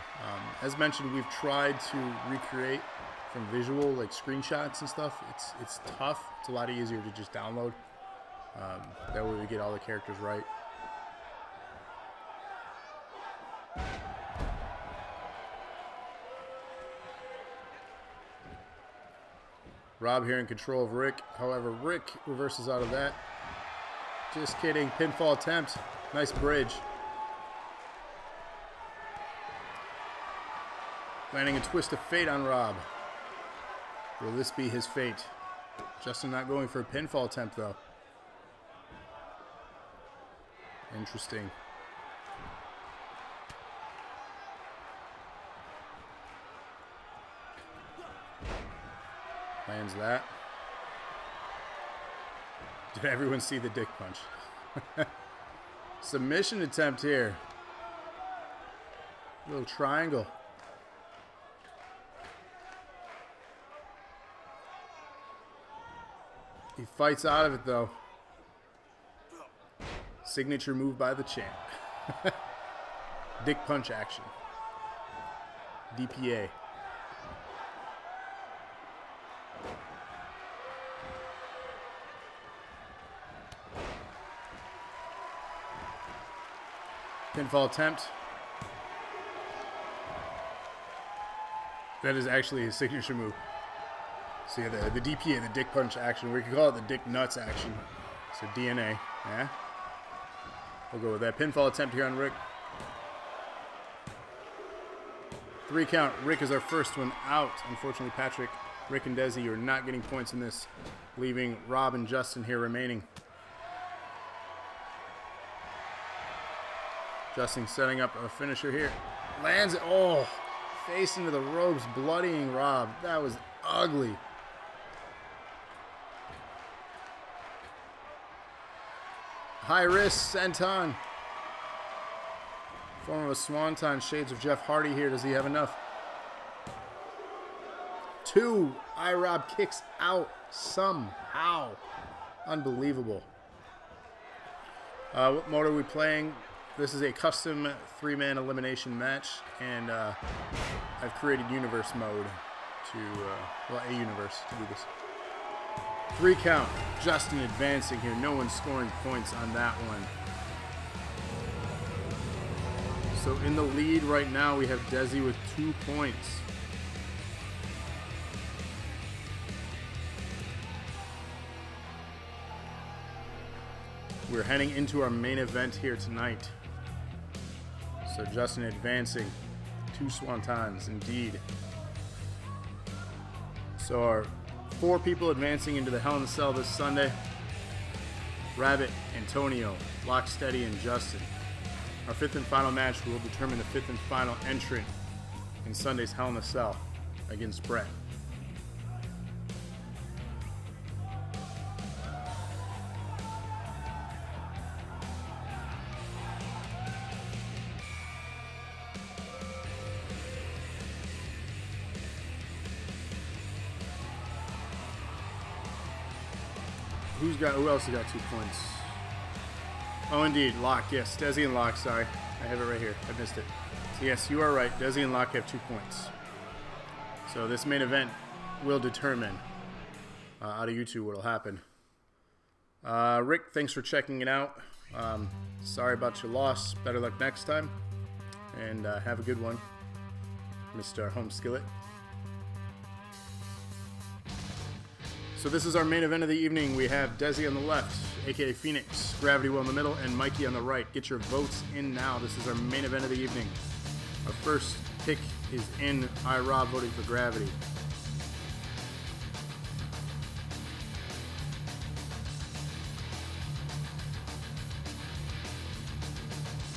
As mentioned, we've tried to recreate from visual, like screenshots and stuff. It's tough. It's a lot easier to just download. That way we get all the characters right. Rob here in control of Rick. However, Rick reverses out of that. Just kidding. Pinfall attempt. Nice bridge. Landing a twist of fate on Rob. Will this be his fate? Justin not going for a pinfall attempt, though. Interesting. Lands that. Did everyone see the dick punch? Submission attempt here. Little triangle. He fights out of it, though. Signature move by the champ. Dick punch action. DPA. Pinfall attempt. That is actually his signature move. So yeah, the DPA, the dick punch action. We could call it the dick nuts action. So DNA, yeah. We'll go with that. Pinfall attempt here on Rick. 3 count. Rick is our first one out. Unfortunately, Patrick, Rick, and Desi are not getting points in this, leaving Rob and Justin here remaining. Justin setting up a finisher here. Lands it. Oh, face into the ropes, bloodying Rob. That was ugly. High risk, Senton. Form of a swanton, shades of Jeff Hardy here. Does he have enough? 2. IROB kicks out somehow. Unbelievable. What mode are we playing? This is a custom 3-man elimination match, and I've created universe mode to, well, a universe to do this. 3 count. Justin advancing here. No one scoring points on that one. So in the lead right now, we have Desi with 2 points. We're heading into our main event here tonight. So Justin advancing. 2 swantons, indeed. So our 4 people advancing into the Hell in a Cell this Sunday. Rabbit, Antonio, Locksteady, and Justin. Our 5th and final match will determine the 5th and final entrant in Sunday's Hell in a Cell against Brett. Who else has got 2 points? Oh, indeed, Locke. Yes, Desi and Locke. Sorry, I have it right here. I missed it. So yes, you are right. Desi and Locke have 2 points. So this main event will determine out of you two what will happen. Rick, thanks for checking it out. Sorry about your loss. Better luck next time, and have a good one, Mr. Home Skillet. So this is our main event of the evening. We have Desi on the left, aka Phoenix, Gravity Well in the middle, and Mikey on the right. Get your votes in now. This is our main event of the evening. Our first pick is in. IROB voting for Gravity.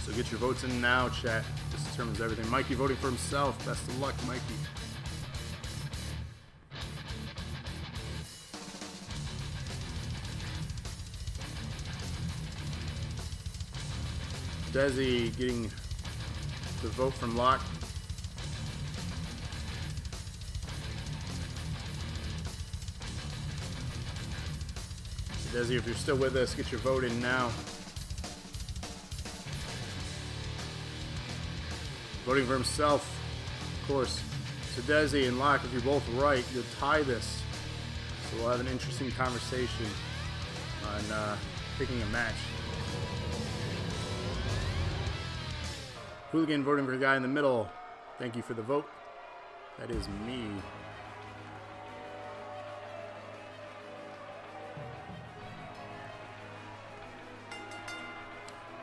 So get your votes in now, chat. This determines everything. Mikey voting for himself. Best of luck, Mikey. Desi getting the vote from Locke. Desi, if you're still with us, get your vote in now. Voting for himself, of course. So Desi and Locke, if you're both right, you'll tie this. So we'll have an interesting conversation on picking a match. Hooligan voting for the guy in the middle. Thank you for the vote. That is me.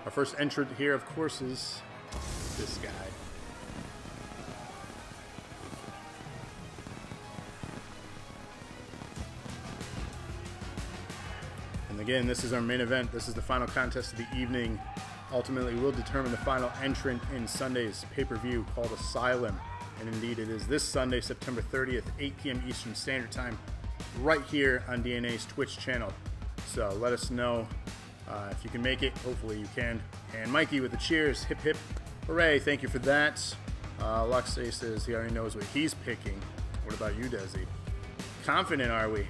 Our first entrant here, of course, is this guy. And again, this is our main event. This is the final contest of the evening. Ultimately will determine the final entrant in Sunday's pay-per-view called Asylum. And indeed it is this Sunday, September 30th, 8 p.m. Eastern Standard Time, right here on DNA's Twitch channel. So let us know if you can make it. Hopefully you can. And Mikey with the cheers. Hip hip hooray. Thank you for that. Luxay says he already knows what he's picking. What about you, Desi? Confident are we?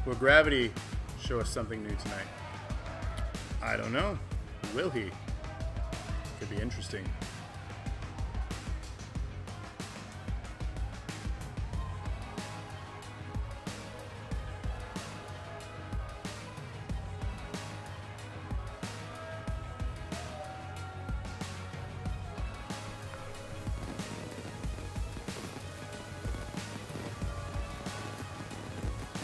Will Gravity show us something new tonight? I don't know. Will he? Could be interesting.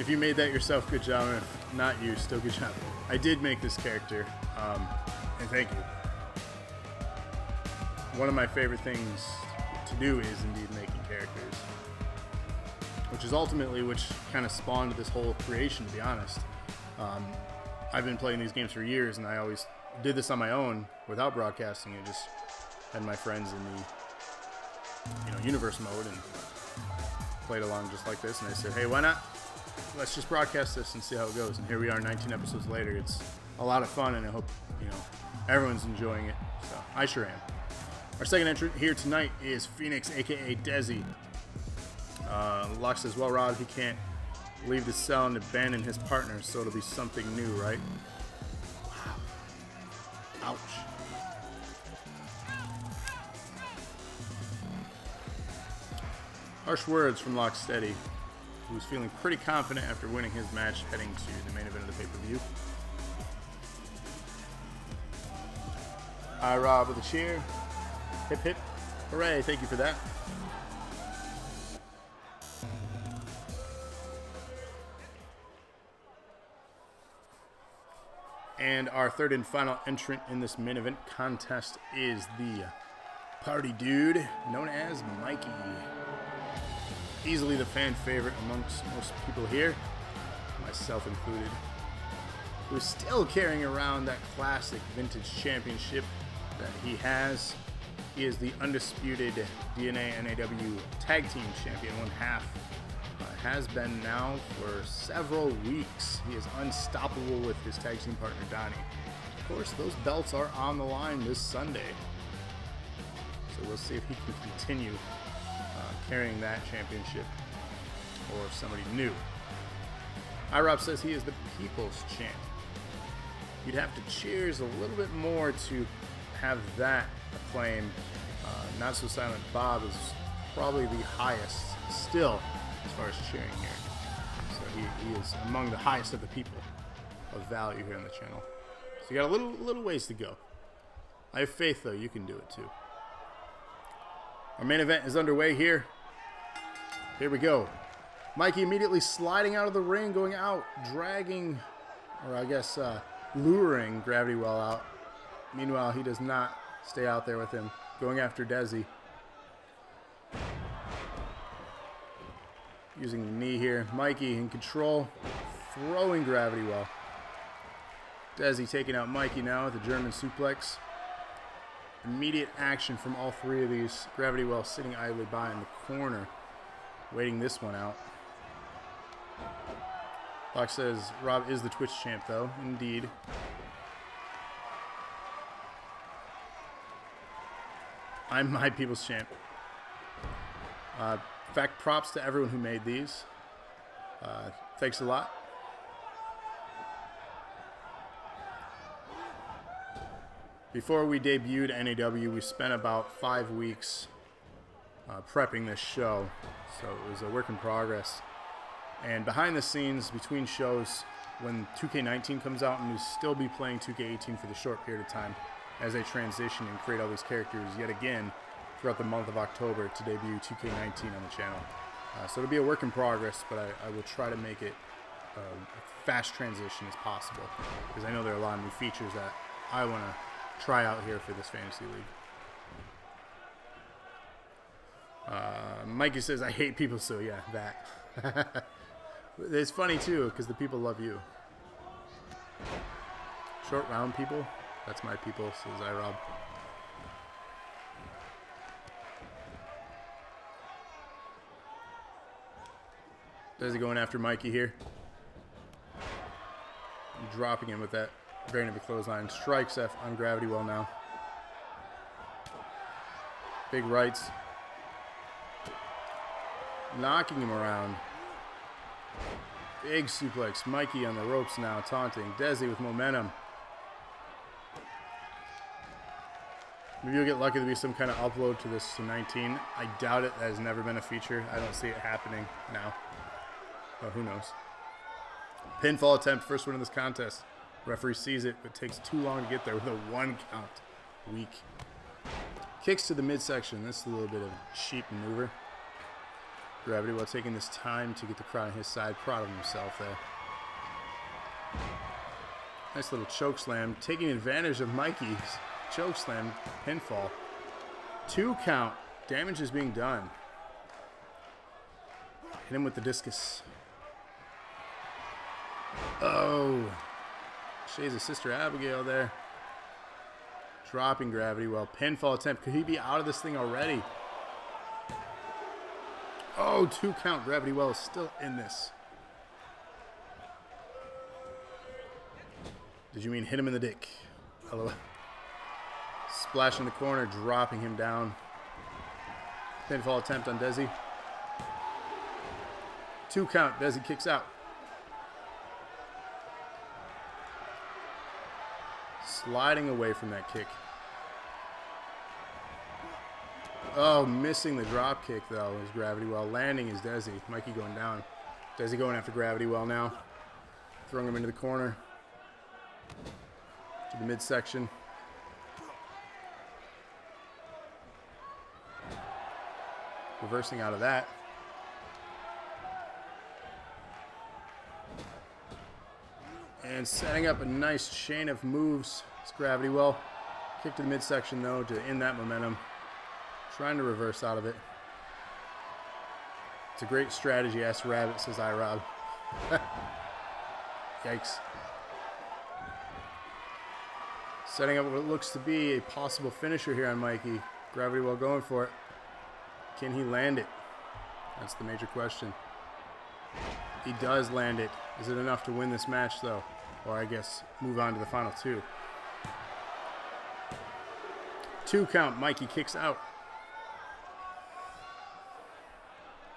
If you made that yourself, good job. And if not you, still good job. I did make this character, and thank you. One of my favorite things to do is indeed making characters, which is ultimately which kind of spawned this whole creation, to be honest. I've been playing these games for years, and I always did this on my own without broadcasting. I just had my friends in the universe mode and played along just like this, and I said, hey, why not? Let's just broadcast this and see how it goes. And here we are 19 episodes later. It's a lot of fun, and I hope, you know, everyone's enjoying it. So I sure am. Our second entrant here tonight is Phoenix, aka Desi. Lux says, well, Rob, he can't leave the cell and abandon his partner, so it'll be something new, right? Wow. Ouch. Harsh words from Locksteady, who's feeling pretty confident after winning his match heading to the main event of the pay-per-view. Hi, Rob, with a cheer. Hip, hip. Hooray, thank you for that. And our third and final entrant in this main event contest is the party dude known as Mikey. Easily the fan favorite amongst most people here, myself included, who's still carrying around that classic vintage championship that he has. He is the undisputed DNA NAW Tag Team Champion, one half. Has been now for several weeks. He is unstoppable with his tag team partner Donnie. Of course, those belts are on the line this Sunday, so we'll see if he can continue carrying that championship or somebody new. IROB says he is the People's Champ. You'd have to cheers a little bit more to have that acclaim. Not So Silent Bob is probably the highest still as far as cheering here. So he is among the highest of the people of value here on the channel. So you got a little ways to go. I have faith, though, you can do it too. Our main event is underway here. Here we go. Mikey immediately sliding out of the ring, going out, dragging, or I guess luring Gravity Well out. Meanwhile, he does not stay out there with him, going after Desi. Using the knee here. Mikey in control, throwing Gravity Well. Desi taking out Mikey now with a German suplex. Immediate action from all three of these. Gravity Well sitting idly by in the corner, waiting this one out. Fox says Rob is the Twitch champ, though. Indeed. I'm my people's champ. In fact, props to everyone who made these. Thanks a lot. Before we debuted NAW, we spent about 5 weeks prepping this show, so it was a work in progress. And behind the scenes, between shows, when 2K19 comes out, and we'll still be playing 2K18 for the short period of time as they transition and create all these characters yet again throughout the month of October to debut 2K19 on the channel. So it'll be a work in progress, but I will try to make it a fast transition as possible, because I know there are a lot of new features that I want to try out here for this fantasy league. Mikey says, I hate people, so yeah, that. It's funny too, because the people love you. Short round people, that's my people, says IROB. Desi going after Mikey here. Dropping him with that variant of a clothesline. Strikes F on Gravity Well now. Big rights. Knocking him around. Big suplex. Mikey on the ropes now, taunting. Desi with momentum. Maybe you'll get lucky to be some kind of upload to this to 19. I doubt it. That has never been a feature. I don't see it happening now. But who knows? Pinfall attempt. First one in this contest. Referee sees it, but takes too long to get there with a 1 count. Weak. Kicks to the midsection. This is a little bit of a cheap maneuver. Gravity Well taking this time to get the crowd on his side. Proud of himself there. Nice little choke slam. Taking advantage of Mikey's choke slam. Pinfall. 2 count. Damage is being done. Hit him with the discus. Oh. Shades of Sister Abigail there. Dropping Gravity Well. Pinfall attempt. Could he be out of this thing already? Oh, 2 count. Gravity Well is still in this. Did you mean hit him in the dick? Hello. Splash in the corner, dropping him down. Pinfall attempt on Desi. 2 count. Desi kicks out. Sliding away from that kick. Oh, missing the drop kick though is Gravity Well. Landing is Desi. Mikey going down. Desi going after Gravity Well now. Throwing him into the corner. To the midsection. Reversing out of that. And setting up a nice chain of moves. It's Gravity Well. Kick to the midsection though to end that momentum. Trying to reverse out of it. It's a great strategy, ask Rabbit, says iRob. Yikes. Setting up what looks to be a possible finisher here on Mikey. Gravity Well going for it. Can he land it? That's the major question. He does land it. Is it enough to win this match though? Or I guess move on to the final 2. 2 count. Mikey kicks out.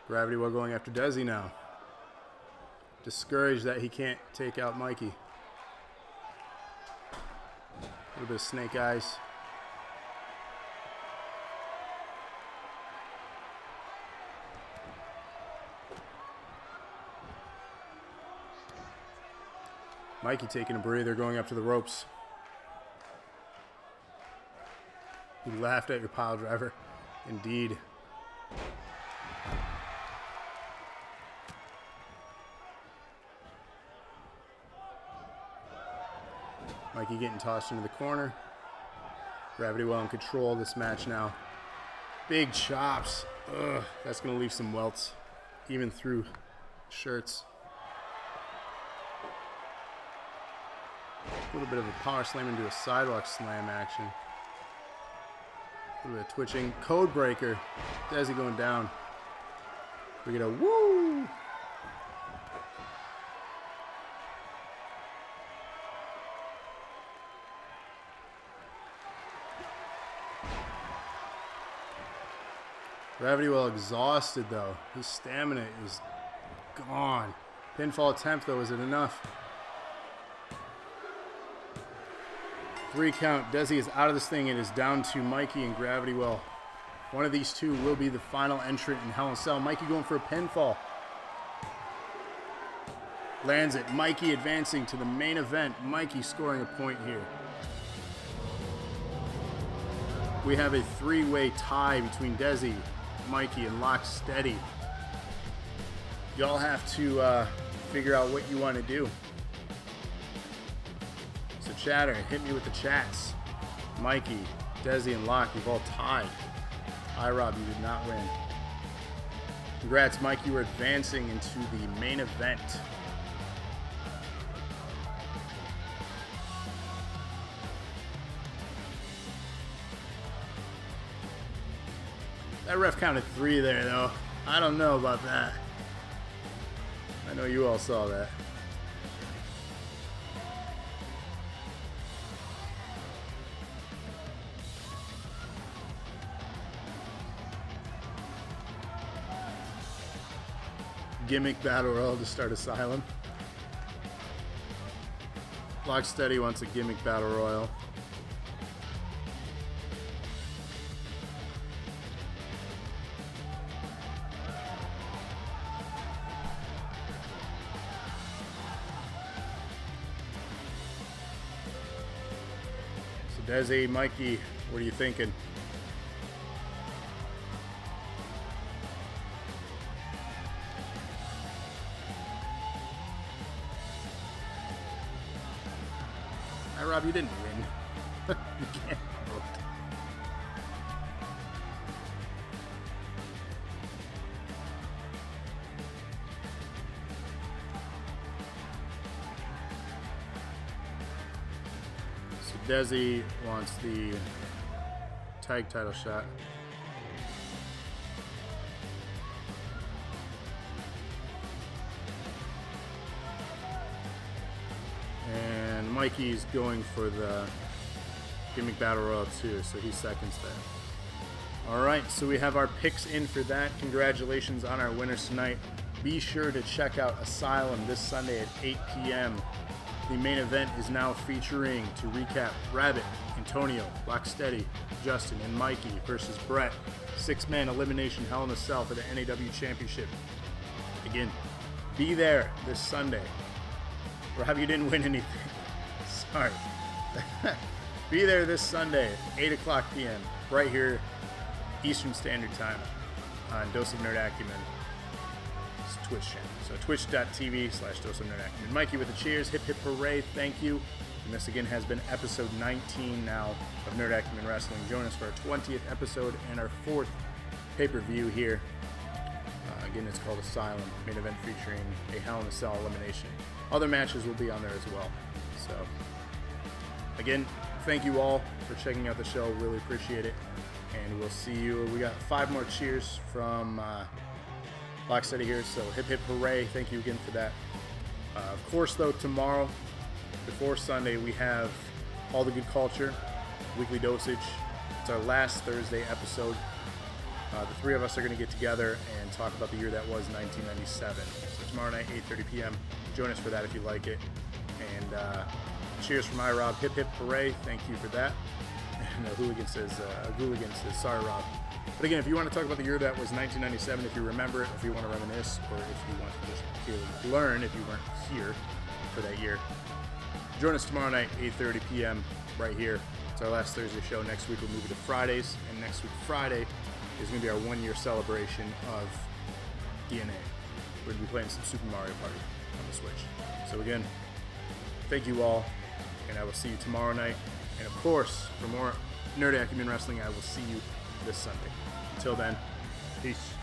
Gravity Well going after Desi now. Discouraged that he can't take out Mikey. A little bit of snake eyes. Mikey taking a breather, going up to the ropes. He laughed at your pile driver. Indeed. Mikey getting tossed into the corner. Gravity Well in control of this match now. Big chops. Ugh, that's going to leave some welts, even through shirts. A little bit of a power slam into a sidewalk slam action. A little bit of twitching. Code breaker. Desi going down. We get a woo! Gravity Well exhausted though. His stamina is gone. Pinfall attempt though, is it enough? 3 count. Desi is out of this thing. It is down to Mikey and Gravity Well. One of these two will be the final entrant in Hell in a Cell. Mikey going for a pinfall. Lands it. Mikey advancing to the main event. Mikey scoring a point here. We have a 3-way tie between Desi, Mikey, and Locksteady. Y'all have to figure out what you want to do. So chatter, hit me with the chats. Mikey, Desi, and Lock, you've all tied. iRob, you did not win. Congrats, Mikey, we're advancing into the main event. That ref counted 3 there, though. I don't know about that. I know you all saw that. Gimmick battle royal to start Asylum. Locksteady wants a gimmick battle royal. Desi, Mikey, what are you thinking? iRob, you didn't win. You can't vote. Desi wants the tag title shot. And Mikey's going for the Gimmick Battle Royal too, so he seconds that. Alright, so we have our picks in for that. Congratulations on our winners tonight. Be sure to check out Asylum this Sunday at 8 p.m. The main event is now featuring, to recap, Rabbit, Antonio, Locksteady, Justin, and Mikey versus Brett. 6-man elimination Hell in a Cell for the NAW Championship. Again, be there this Sunday. Rob, you didn't win anything. Sorry. Be there this Sunday, 8 o'clock p.m., right here, Eastern Standard Time, on Dose of Nerd Acumen Twitch channel. So twitch.tv/Dose of Nerd Acumen. Mikey with the cheers. Hip hip hooray. Thank you. And this again has been episode 19 now of Nerd Acumen Wrestling. Join us for our 20th episode and our 4th pay-per-view here. Again, it's called Asylum. Main event featuring a Hell in a Cell elimination. Other matches will be on there as well. So, again, thank you all for checking out the show. Really appreciate it. And we'll see you. We got 5 more cheers from Locksteady here. So hip hip hooray. Thank you again for that. Of course, though, tomorrow, before Sunday, we have All the Good Culture, Weekly Dosage. It's our last Thursday episode. The 3 of us are going to get together and talk about the year that was 1997. So tomorrow night, 8:30 p.m. Join us for that if you like it. And cheers from iRob. Hip hip hooray. Thank you for that. And Hooligan says, sorry, Rob. But again, if you want to talk about the year that was 1997, if you remember it, if you want to reminisce, or if you want to just purely learn, if you weren't here for that year, join us tomorrow night, 8:30 p.m. right here. It's our last Thursday show. Next week we'll move it to Fridays, and next week Friday is going to be our 1-year celebration of DNA. We're going to be playing some Super Mario Party on the Switch. So again, thank you all, and I will see you tomorrow night. And of course, for more Nerd Acumen Wrestling, I will see you this Sunday. Until then, peace.